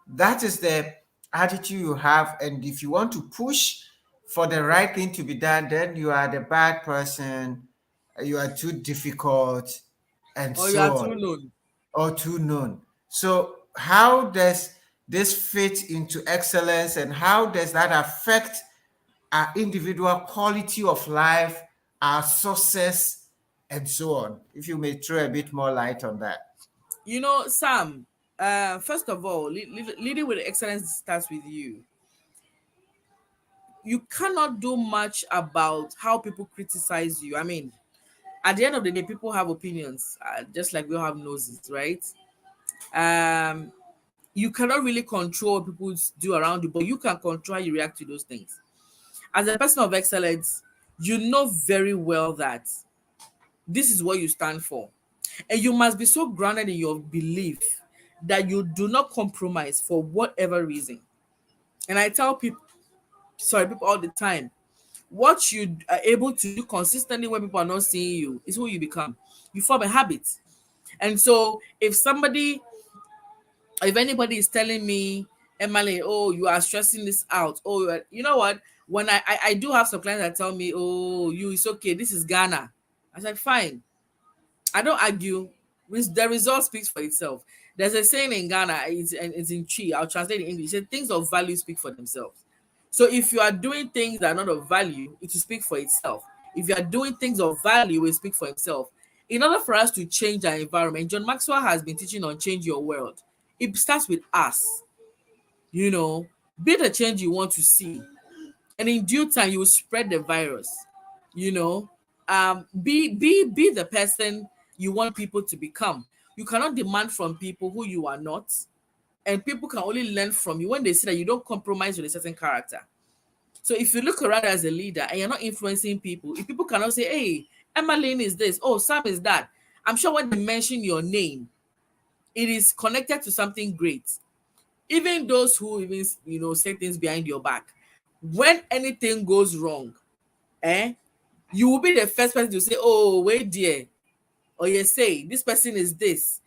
that is the attitude you have. And if you want to push for the right thing to be done, then you are the bad person, you are too difficult, and Or you are so too on, known. or too known. So, how does this fit into excellence and how does that affect our individual quality of life, our success, and so on? If you may throw a bit more light on that. Sam, first of all, leading with excellence starts with you. You cannot do much about how people criticize you. I mean, at the end of the day, people have opinions, just like we all have noses, right? Um, you cannot really control what people do around you, but you can control how you react to those things. As a person of excellence, you know very well that this is what you stand for. And you must be so grounded in your belief that you do not compromise for whatever reason. And I tell people all the time, what you are able to do consistently when people are not seeing you is who you become. You form a habit. And so if anybody is telling me, Emmaline, oh, you are stressing this out. Oh, you know what? When I do have some clients that tell me, oh, it's okay. This is Ghana. I said, fine. I don't argue. The result speaks for itself. There's a saying in Ghana, it's in Chi. I'll translate in English. It says, things of value speak for themselves. So if you are doing things that are not of value, it will speak for itself. If you are doing things of value, it will speak for itself. In order for us to change our environment, John Maxwell has been teaching on change your world. It starts with us. Be the change you want to see. And in due time, you will spread the virus. You know, be the person you want people to become. You cannot demand from people who you are not, and people can only learn from you when they see that you don't compromise with a certain character. So if you look around as a leader and you're not influencing people, if people cannot say, hey, Emmaline is this, oh, Sam is that, I'm sure when they mention your name, it is connected to something great. Even those who even say things behind your back, when anything goes wrong, you will be the first person to say, oh, wait dear, or you say this person is this.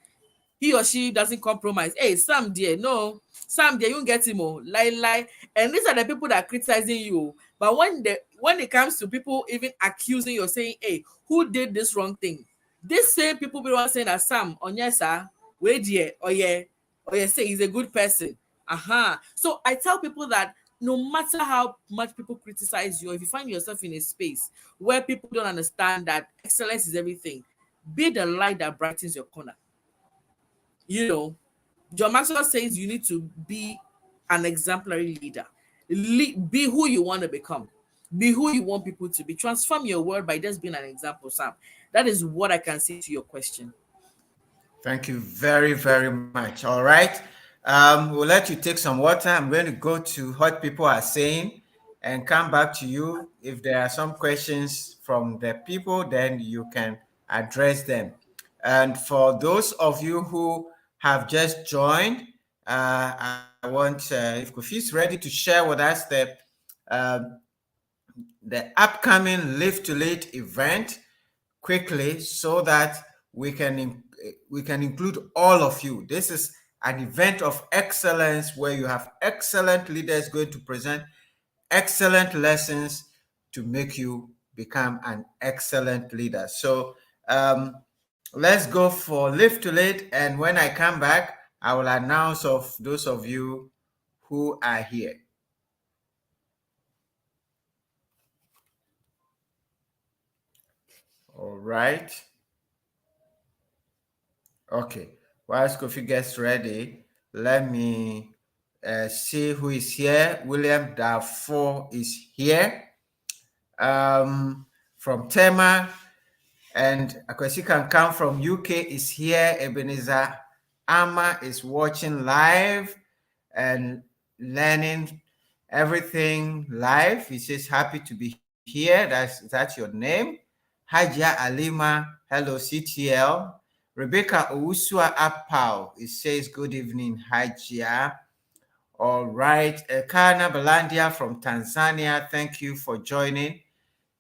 He or she doesn't compromise. Hey, Sam dear, no, Sam dear, you won't get him. Oh, lie. And these are the people that are criticizing you. But when it comes to people even accusing you or saying, hey, who did this wrong thing? This same people be saying that Sam, on yes, sir, wait dear, or yeah, say he's a good person. So I tell people that no matter how much people criticize you, if you find yourself in a space where people don't understand that excellence is everything, be the light that brightens your corner. John Maxwell says you need to be an exemplary leader. Be who you want to become. Be who you want people to be. Transform your world by just being an example, Sam. That is what I can say to your question. Thank you very, very much. All right. We'll let you take some water. I'm going to go to what people are saying and come back to you. If there are some questions from the people, then you can address them. And for those of you who have just joined, I want, if Kofi is ready to share with us the upcoming Live to Lead event quickly, so that we can include all of you. This is an event of excellence where you have excellent leaders going to present excellent lessons to make you become an excellent leader. So let's go for Live to Lead, and when I come back, I will announce of those of you who are here. All right. Okay. Whilst Kofi gets ready, let me see who is here. William Darfur is here from Tema, and Akwesi can come from UK is here. Ebenezer Ama is watching live and learning everything live. He says happy to be here. That's your name. Hajia Alima, hello CTL. Rebecca Owusua Apau, it says good evening, Hajia. All right, Kana Balandia from Tanzania, thank you for joining.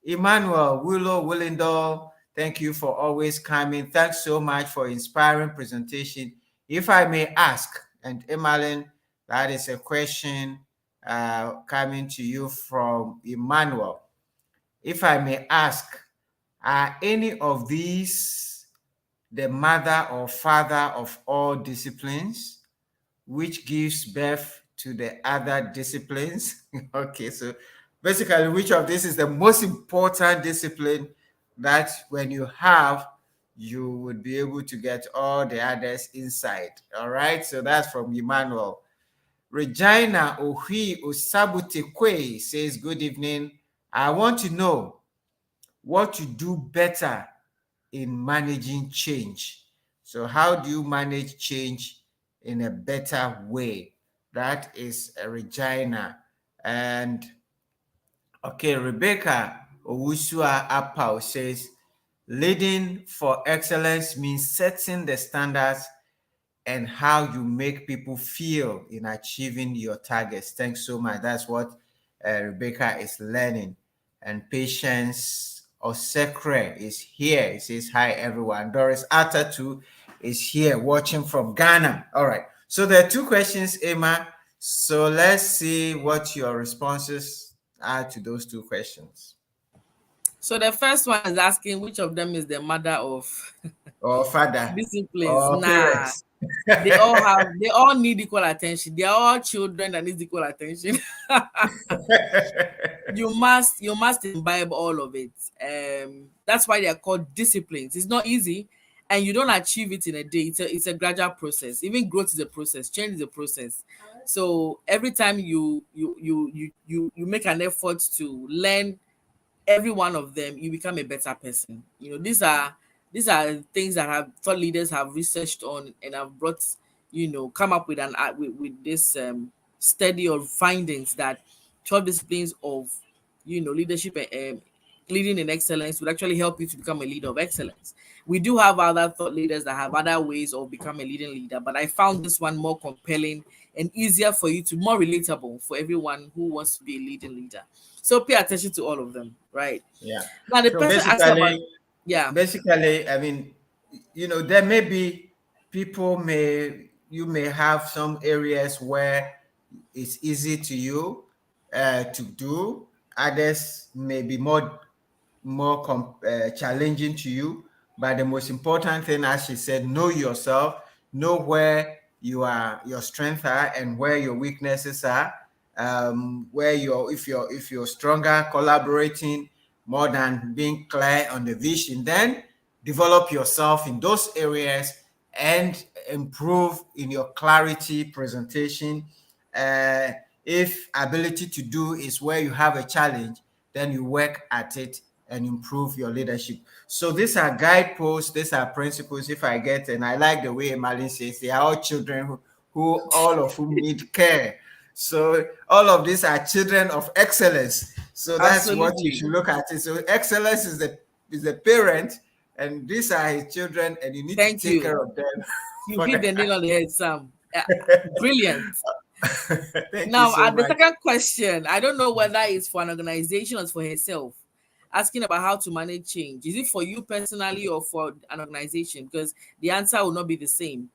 Emmanuel Willow Willendall, thank you for always coming. Thanks so much for inspiring presentation. If I may ask, and Emmaline, that is a question coming to you from Emmanuel. If I may ask, are any of these the mother or father of all disciplines, which gives birth to the other disciplines? Okay, so basically, which of this is the most important discipline that when you have, you would be able to get all the others inside? All right, so that's from Emmanuel. Regina Ohi Osabutekwe says, good evening. I want to know what to do better in managing change. So how do you manage change in a better way? That is Regina. And okay, Rebecca Owusua Apau says, leading for excellence means setting the standards and how you make people feel in achieving your targets. Thanks so much. That's what Rebecca is learning. And Patience Osekre is here. It says, hi, everyone. Doris Atatu is here watching from Ghana. All right. So there are two questions, Emma. So let's see what your responses are to those two questions. So the first one is asking which of them is the mother of or father disciplines. or parents. They all need equal attention. They are all children that need equal attention. you must imbibe all of it. That's why they are called disciplines. It's not easy, and you don't achieve it in a day. It's a gradual process. Even growth is a process, change is a process. So every time you make an effort to learn every one of them, you become a better person. These are things that thought leaders have researched on and have brought, come up with with this study of findings that 12 disciplines of leadership and leading in excellence would actually help you to become a leader of excellence. We do have other thought leaders that have other ways of becoming a leading leader, but I found this one more compelling and easier for you to, more relatable for everyone who wants to be a leading leader. So pay attention to all of them, right? Yeah. Now the So person asking about, yeah. basically, I mean, there may be you may have some areas where it's easy to you to do. Others may be more challenging to you. But the most important thing, as she said, know yourself, know where your strengths are and where your weaknesses are. Where if you're stronger collaborating more than being clear on the vision, then develop yourself in those areas and improve in your clarity presentation. uh, if ability to do is where you have a challenge, then you work at it and improve your leadership. So these are guideposts, these are principles. If I get, and I like the way Emmaline says, they are all children who all of whom need care. So all of these are children of excellence. So that's what you Absolutely. should look at it. So excellence is the parent, and these are his children, and you need to Thank take you. care of them. You hit the nail on the head, Sam. Brilliant. Thank you Now, so the much. second question, I don't know whether it's for an organization or for herself, asking about how to manage change. Is it for you personally or for an organization? Because the answer will not be the same.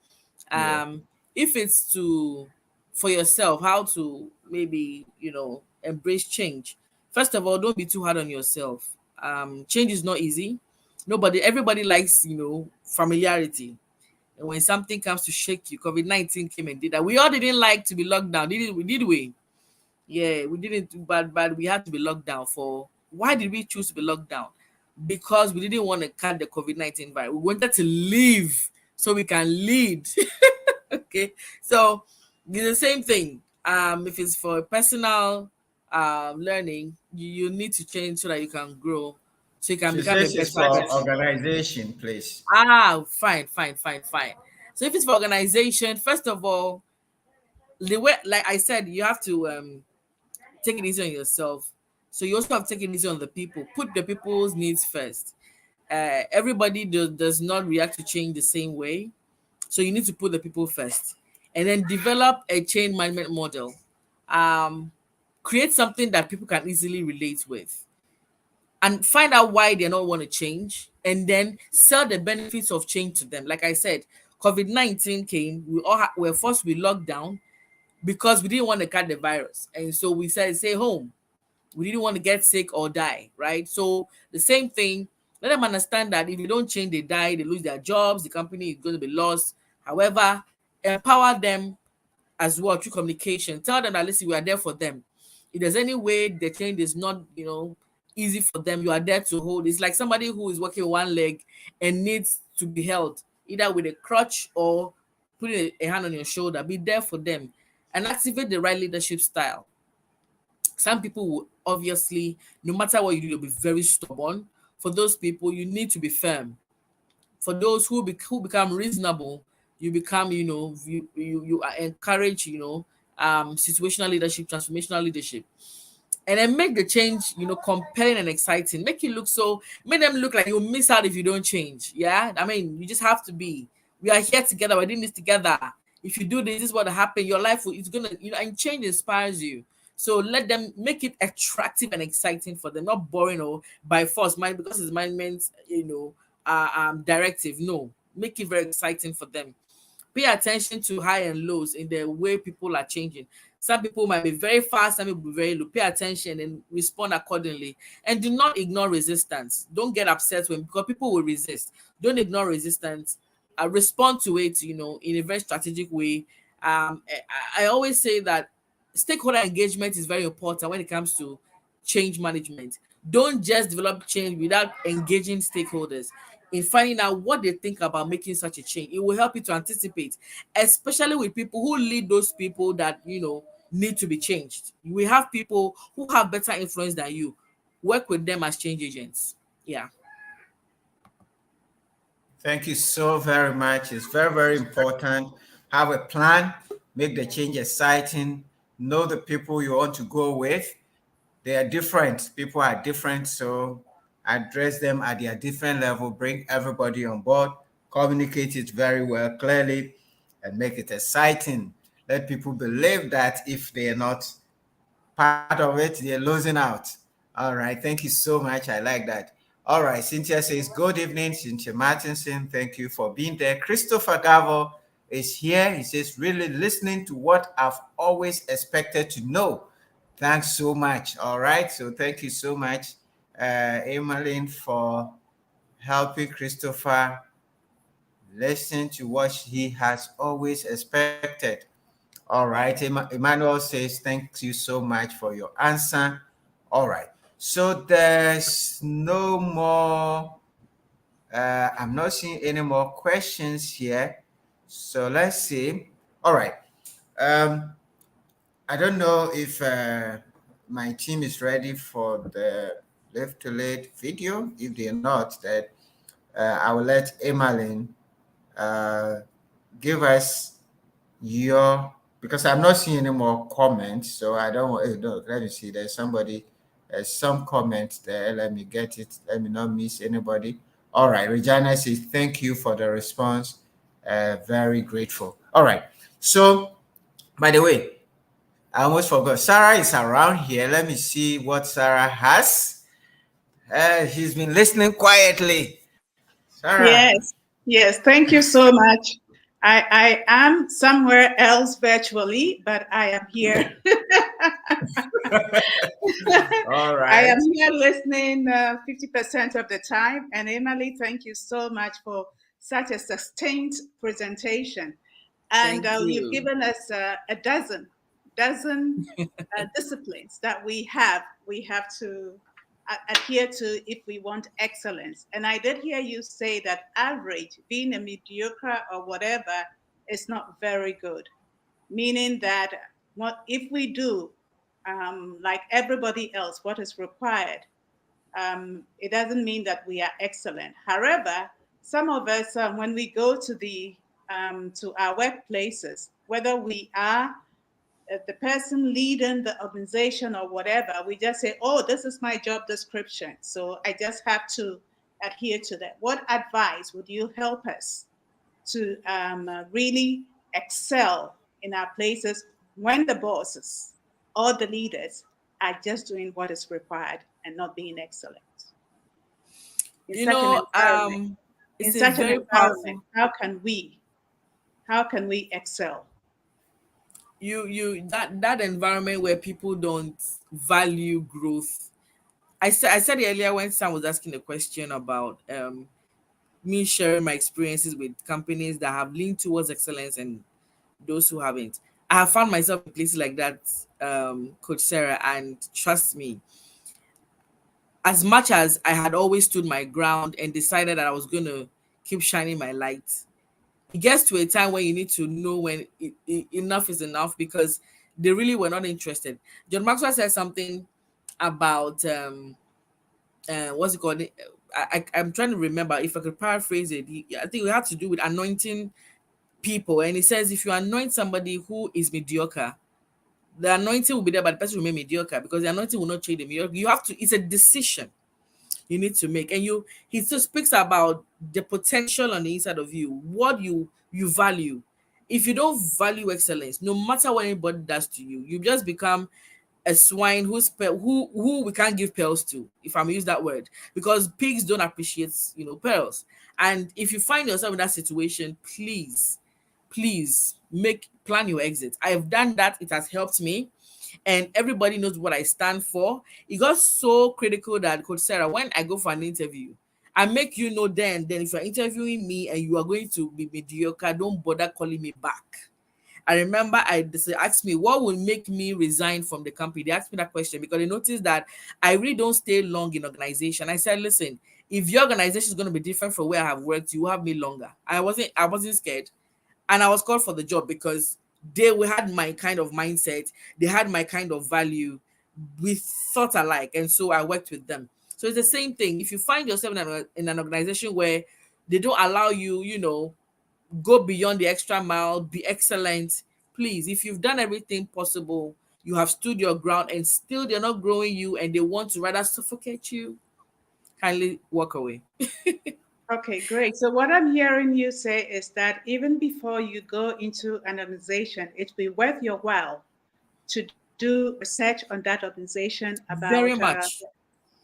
Yeah. If it's for yourself, how to maybe embrace change. First of all, don't be too hard on yourself. Change is not easy. Everybody likes familiarity. And when something comes to shake you, COVID-19 came and did that. We all didn't like to be locked down, did we? Yeah, we didn't, but we had to be locked down for. Why did we choose to be locked down? Because we didn't want to catch the COVID-19 virus. We wanted to live so we can lead. Okay, so it's the same thing. If it's for personal learning, you need to change so that you can grow, so you can She become a says it's better for person. organization, please. Fine. So if it's for organization, first of all, the way, like I said, you have to take it easy on yourself. So you also have to take it easy on the people. Put the people's needs first. Everybody does not react to change the same way. So you need to put the people first. And then develop a chain management model. Create something that people can easily relate with. And find out why they don't want to change. And then sell the benefits of change to them. Like I said, COVID-19 came. We all were forced to be locked down because we didn't want to catch the virus. And so we said, stay home. We didn't want to get sick or die, right? So the same thing, let them understand that if you don't change, they die, they lose their jobs, the company is going to be lost. However, empower them as well through communication. Tell them that, listen, we are there for them. If there's any way the change is not, easy for them, you are there to hold. It's like somebody who is working one leg and needs to be held, either with a crutch or putting a hand on your shoulder. Be there for them and activate the right leadership style. Some people will obviously, no matter what you do, they'll be very stubborn. For those people, you need to be firm. For those who become reasonable, you become, you are encourage, situational leadership, transformational leadership. And then make the change, compelling and exciting. Make them look like you'll miss out if you don't change. Yeah. I mean, you just have to be. We are here together, we're doing this together. If you do this, this is what happen. Your life is gonna, and change inspires you. So let them make it attractive and exciting for them, not boring or by force, mind because it's management, directive. No, make it very exciting for them. Pay attention to high and lows in the way people are changing. Some people might be very fast, some people will be very low. Pay attention and respond accordingly. And do not ignore resistance. Don't get upset because people will resist. Don't ignore resistance. Respond to it, in a very strategic way. I always say that stakeholder engagement is very important when it comes to change management. Don't just develop change without engaging stakeholders in finding out what they think about making such a change. It will help you to anticipate, especially with people who lead those people that need to be changed. We have people who have better influence than you. Work with them as change agents. Yeah. Thank you so very much. It's very, very important. Have a plan, make the change exciting, know the people you want to go with. They are different. People are different. So address them at their different level, bring everybody on board, communicate it very well, clearly, and make it exciting. Let people believe that if they are not part of it, they're losing out. All right. Thank you so much. I like that. All right. Cynthia says, good evening. Cynthia Martinson, thank you for being there. Christopher Gavo is here. He says, really listening to what I've always expected to know. Thanks so much. All right. So thank you so much, Emmaline, for helping Christopher listen to what he has always expected. All right. Emmanuel says, thank you so much for your answer. All right. So there's no more, I'm not seeing any more questions here. So let's see. All right. I don't know if my team is ready for the live to lead video. If they're not, that I will let Emmaline uh, give us your, because I'm not seeing any more comments, so I don't want. No, let me see. There's somebody. There's some comments there. Let me get it. Let me not miss anybody. All right. Regina says thank you for the response. Very grateful. All right. So, by the way, I almost forgot. Sarah is around here. Let me see what Sarah has. She's been listening quietly. Sarah. Yes, thank you so much. I am somewhere else virtually, but I am here. All right. I am here listening 50% of the time. And Emily, thank you so much for such a sustained presentation. And Thank you've you. given us a dozen disciplines that we have to adhere to if we want excellence. And I did hear you say that average, being a mediocre or whatever, is not very good. Meaning that what if we do like everybody else, what is required, it doesn't mean that we are excellent. However, some of us, when we go to our workplaces, whether we are the person leading the organization or whatever, we just say, oh, this is my job description, so I just have to adhere to that. What advice would you help us to really excel in our places when the bosses or the leaders are just doing what is required and not being excellent? In You such an know, environment, it's a very powerful. how can we excel? That environment where people don't value growth. I said earlier when Sam was asking a question about me sharing my experiences with companies that have leaned towards excellence and those who haven't. I have found myself in places like that, Coach Sarah, and trust me, as much as I had always stood my ground and decided that I was going to keep shining my light, it gets to a time when you need to know when enough is enough, because they really were not interested. John Maxwell said something about what's it called? I'm trying to remember if I could paraphrase it. I think it had to do with anointing people, and he says if you anoint somebody who is mediocre, the anointing will be there, but the person will remain mediocre because the anointing will not change them. You have to. It's a decision you need to make, and he still speaks about the potential on the inside of you, what you value. If you don't value excellence, no matter what anybody does to you, you just become a swine who we can't give pearls to, if I'm use that word, because pigs don't appreciate pearls. And if you find yourself in that situation, please plan your exit. I've done that. It has helped me, and everybody knows what I stand for. It got so critical that, Coach Sarah, when I go for an interview, I make you know then if you're interviewing me and you are going to be mediocre, don't bother calling me back. I remember they asked me what would make me resign from the company. They asked me that question because they noticed that I really don't stay long in organization. I said, listen, if your organization is going to be different from where I have worked, you have me longer. I wasn't scared. And I was called for the job because they had my kind of mindset. They had my kind of value. We thought alike. And so I worked with them. So it's the same thing. If you find yourself in an organization where they don't allow you, go beyond the extra mile, be excellent, please, if you've done everything possible, you have stood your ground, and still they're not growing you and they want to rather suffocate you, kindly walk away. Okay, great. So what I'm hearing you say is that even before you go into an organization, it will be worth your while to do research on that organization about Very much.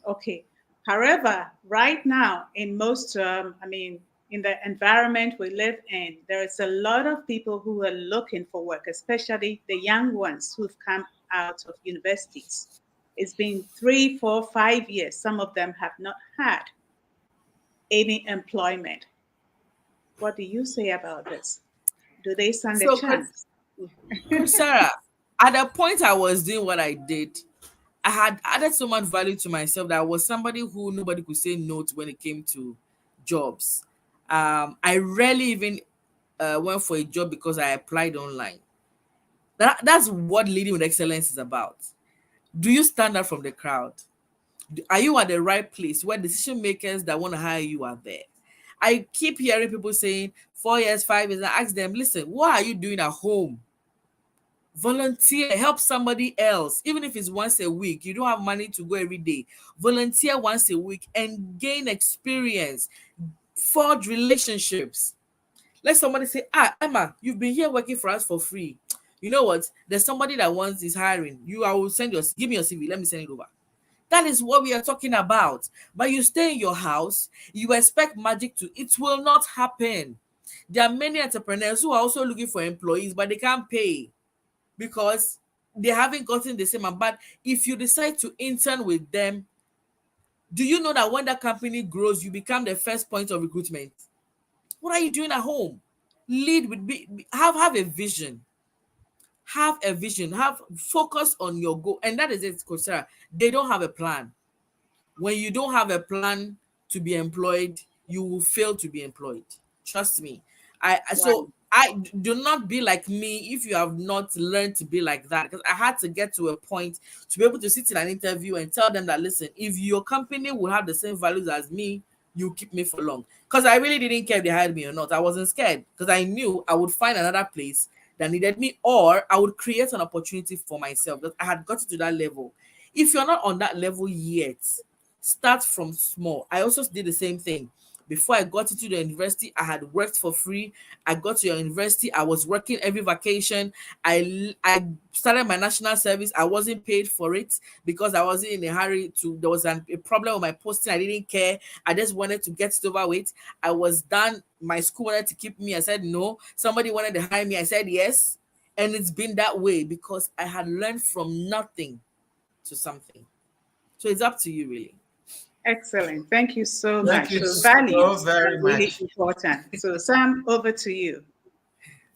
okay. However, right now, in most, in the environment we live in, there is a lot of people who are looking for work, especially the young ones who've come out of universities. It's been 3, 4, 5 years. Some of them have not had any employment. What do you say about this? Do they stand a So, chance? Coach Sarah, at the point I was doing what I did, I had added so much value to myself that I was somebody who nobody could say no to when it came to jobs. I rarely even went for a job because I applied online. That's what leading with excellence is about. Do you stand out from the crowd? Are you at the right place where decision makers that want to hire you are there? I keep hearing people saying 4 years, 5 years. I ask them, listen, what are you doing at home? Volunteer, help somebody else, even if it's once a week. You don't have money to go every day. Volunteer once a week and gain experience, forge relationships. Let somebody say, Emma, you've been here working for us for free. You know what? There's somebody that wants is hiring you. I will send your give me your CV. Let me send it over. That is what we are talking about. But you stay in your house, you expect magic to, it will not happen. There are many entrepreneurs who are also looking for employees, but they can't pay because they haven't gotten the same amount. But if you decide to intern with them, do you know that when that company grows, you become the first point of recruitment? What are you doing at home? Lead with have a vision. Have a vision. Have focus on your goal. And that is it, Coach Sarah. They don't have a plan. When you don't have a plan to be employed, you will fail to be employed. Trust me. I do not be like me if you have not learned to be like that, because I had to get to a point to be able to sit in an interview and tell them that, listen, if your company will have the same values as me, you keep me for long. Because I really didn't care if they hired me or not. I wasn't scared because I knew I would find another place that needed me, or I would create an opportunity for myself. Because I had gotten to that level. If you're not on that level yet, start from small. I also did the same thing. Before I got into the university, I had worked for free. I got to your university, I was working every vacation. I started my national service. I wasn't paid for it because I wasn't in a hurry to. There was a problem with my posting. I didn't care. I just wanted to get it over with. I was done. My school wanted to keep me. I said no. Somebody wanted to hire me. I said yes. And it's been that way because I had learned from nothing to something. So it's up to you, really. Excellent. Thank you so Thank much. you So so values very are really much. important. So Sam, over to you.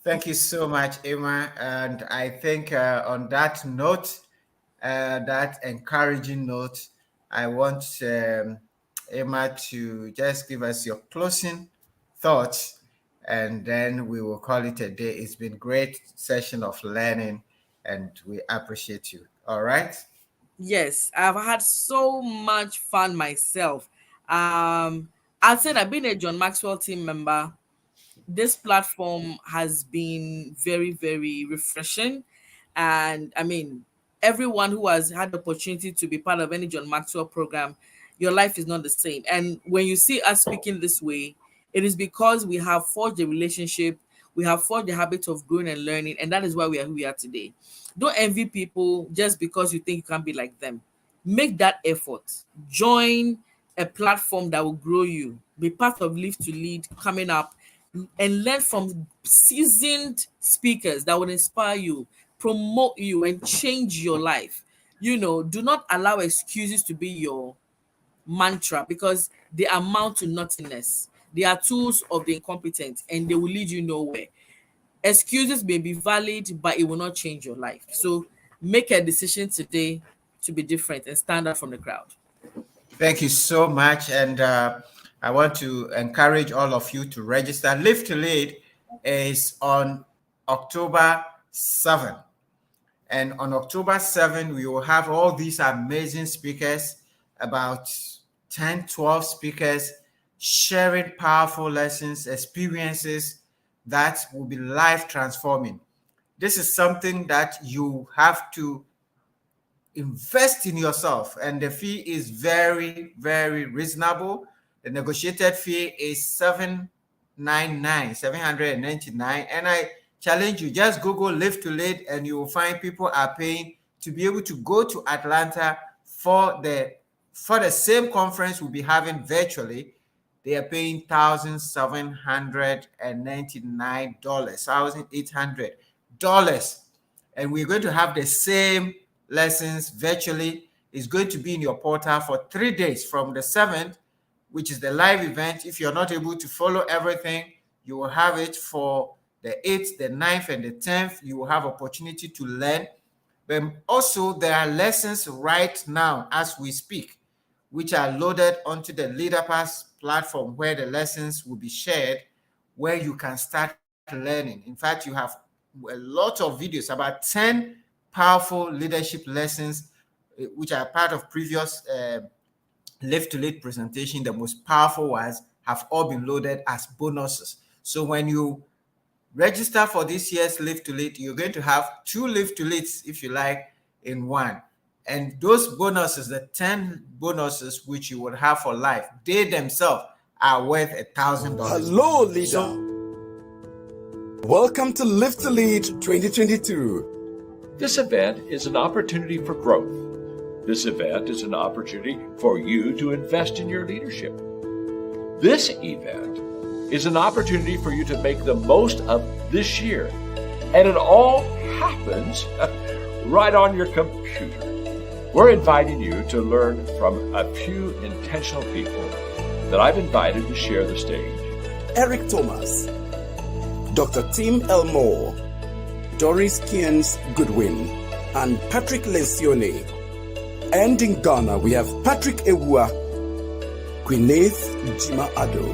Thank you so much, Emma. And I think on that note, that encouraging note, I want Emma to just give us your closing thoughts, and then we will call it a day. It's been great session of learning, and we appreciate you. All right. Yes, I've had so much fun myself. I'd say that being a John Maxwell team member, this platform has been very, very refreshing. And I mean, everyone who has had the opportunity to be part of any John Maxwell program, your life is not the same. And when you see us speaking this way, it is because we have forged a relationship, we have forged the habit of growing and learning, and that is why we are who we are today. Don't envy people just because you think you can't be like them. Make that effort. Join a platform that will grow you. Be part of Live to Lead coming up and learn from seasoned speakers that will inspire you, promote you, and change your life. Do not allow excuses to be your mantra because they amount to nothingness. They are tools of the incompetent and they will lead you nowhere. Excuses may be valid, but it will not change your life. So make a decision today to be different and stand out from the crowd. Thank you so much. And I want to encourage all of you to register. Live to Lead is on October 7th. And on October 7th, we will have all these amazing speakers, about 10, 12 speakers, sharing powerful lessons, experiences that will be life transforming. This is something that you have to invest in yourself, and the fee is very, very reasonable. The negotiated fee is $799, and I challenge you, just Google Live to Lead and you will find people are paying to be able to go to Atlanta for the same conference we'll be having virtually. They are paying $1,799, $1,800. And we're going to have the same lessons virtually. It's going to be in your portal for 3 days from the 7th, which is the live event. If you're not able to follow everything, you will have it for the 8th, the 9th, and the 10th. You will have opportunity to learn. But also, there are lessons right now as we speak, which are loaded onto the LeaderPass platform, where the lessons will be shared, where you can start learning. In fact, you have a lot of videos, about 10 powerful leadership lessons, which are part of previous Live to Lead presentation. The most powerful ones have all been loaded as bonuses. So when you register for this year's Live to Lead, you're going to have 2 Live to Leads, if you like, in one. And those bonuses, the 10 bonuses which you would have for life, they themselves are worth $1,000. Hello, leader. Welcome to Live to Lead 2022. This event is an opportunity for growth. This event is an opportunity for you to invest in your leadership. This event is an opportunity for you to make the most of this year. And it all happens right on your computer. We're inviting you to learn from a few intentional people that I've invited to share the stage. Eric Thomas, Dr. Tim Elmore, Doris Kians Goodwin, and Patrick Lencioni. And in Ghana, we have Patrick Ewua, Gwyneth Jima Ado,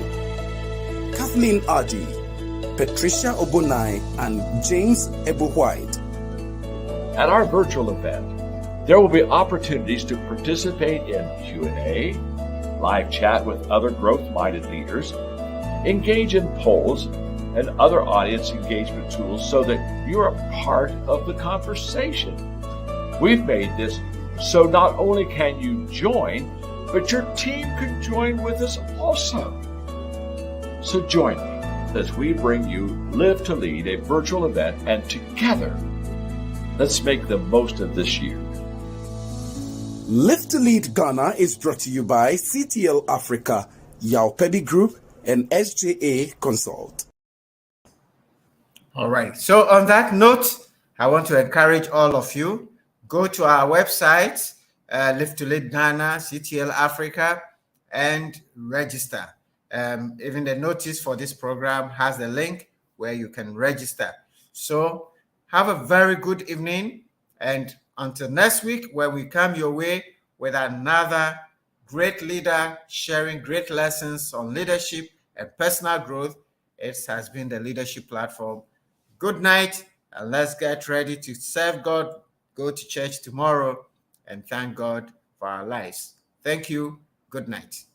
Kathleen Adi, Patricia Obonai, and James Ebo White. At our virtual event, there will be opportunities to participate in Q&A, live chat with other growth-minded leaders, engage in polls, and other audience engagement tools so that you're a part of the conversation. We've made this so not only can you join, but your team can join with us also. So join me as we bring you Live to Lead, a virtual event, and together, let's make the most of this year. Live to Lead Ghana is brought to you by CTL Africa, Yao Pebi Group, and SJA Consult. All right. So on that note, I want to encourage all of you, go to our website, Live to Lead Ghana, CTL Africa, and register. Even the notice for this program has the link where you can register. So have a very good evening, and until next week, where we come your way with another great leader sharing great lessons on leadership and personal growth. It has been the Leadership Platform. Good night, and let's get ready to serve God, go to church tomorrow, and thank God for our lives. Thank you. Good night.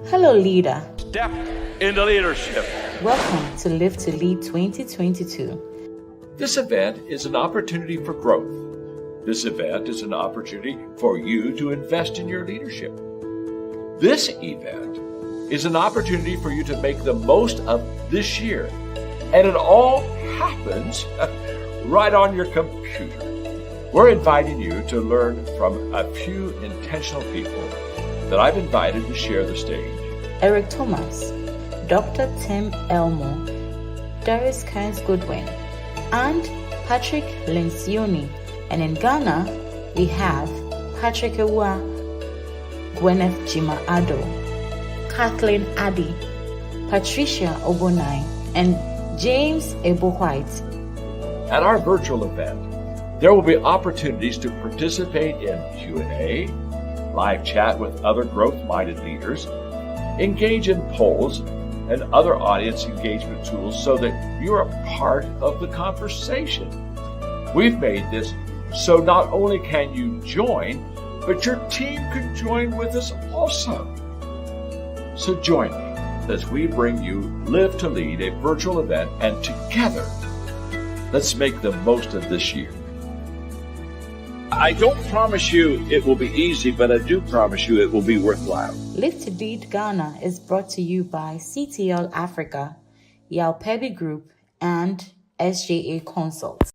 Hello, leader. Step into leadership. Welcome to Live to Lead 2022. This event is an opportunity for growth. This event is an opportunity for you to invest in your leadership. This event is an opportunity for you to make the most of this year. And it all happens right on your computer. We're inviting you to learn from a few intentional people that I've invited to share the stage. Eric Thomas, Dr. Tim Elmore, Doris Kians Goodwin, and Patrick Lencioni. And in Ghana, we have Patrick Ewua, Gwyneth Jima Ado, Kathleen Adi, Patricia Obonai, and James Ebo White. At our virtual event, there will be opportunities to participate in Q&A, live chat with other growth-minded leaders, engage in polls, and other audience engagement tools so that you're a part of the conversation. We've made this so not only can you join, but your team can join with us also. So join me as we bring you Live to Lead, a virtual event, and together, let's make the most of this year. I don't promise you it will be easy, but I do promise you it will be worthwhile. Live to Lead Ghana is brought to you by CTL Africa, Yao Pebi Group, and SJA Consult.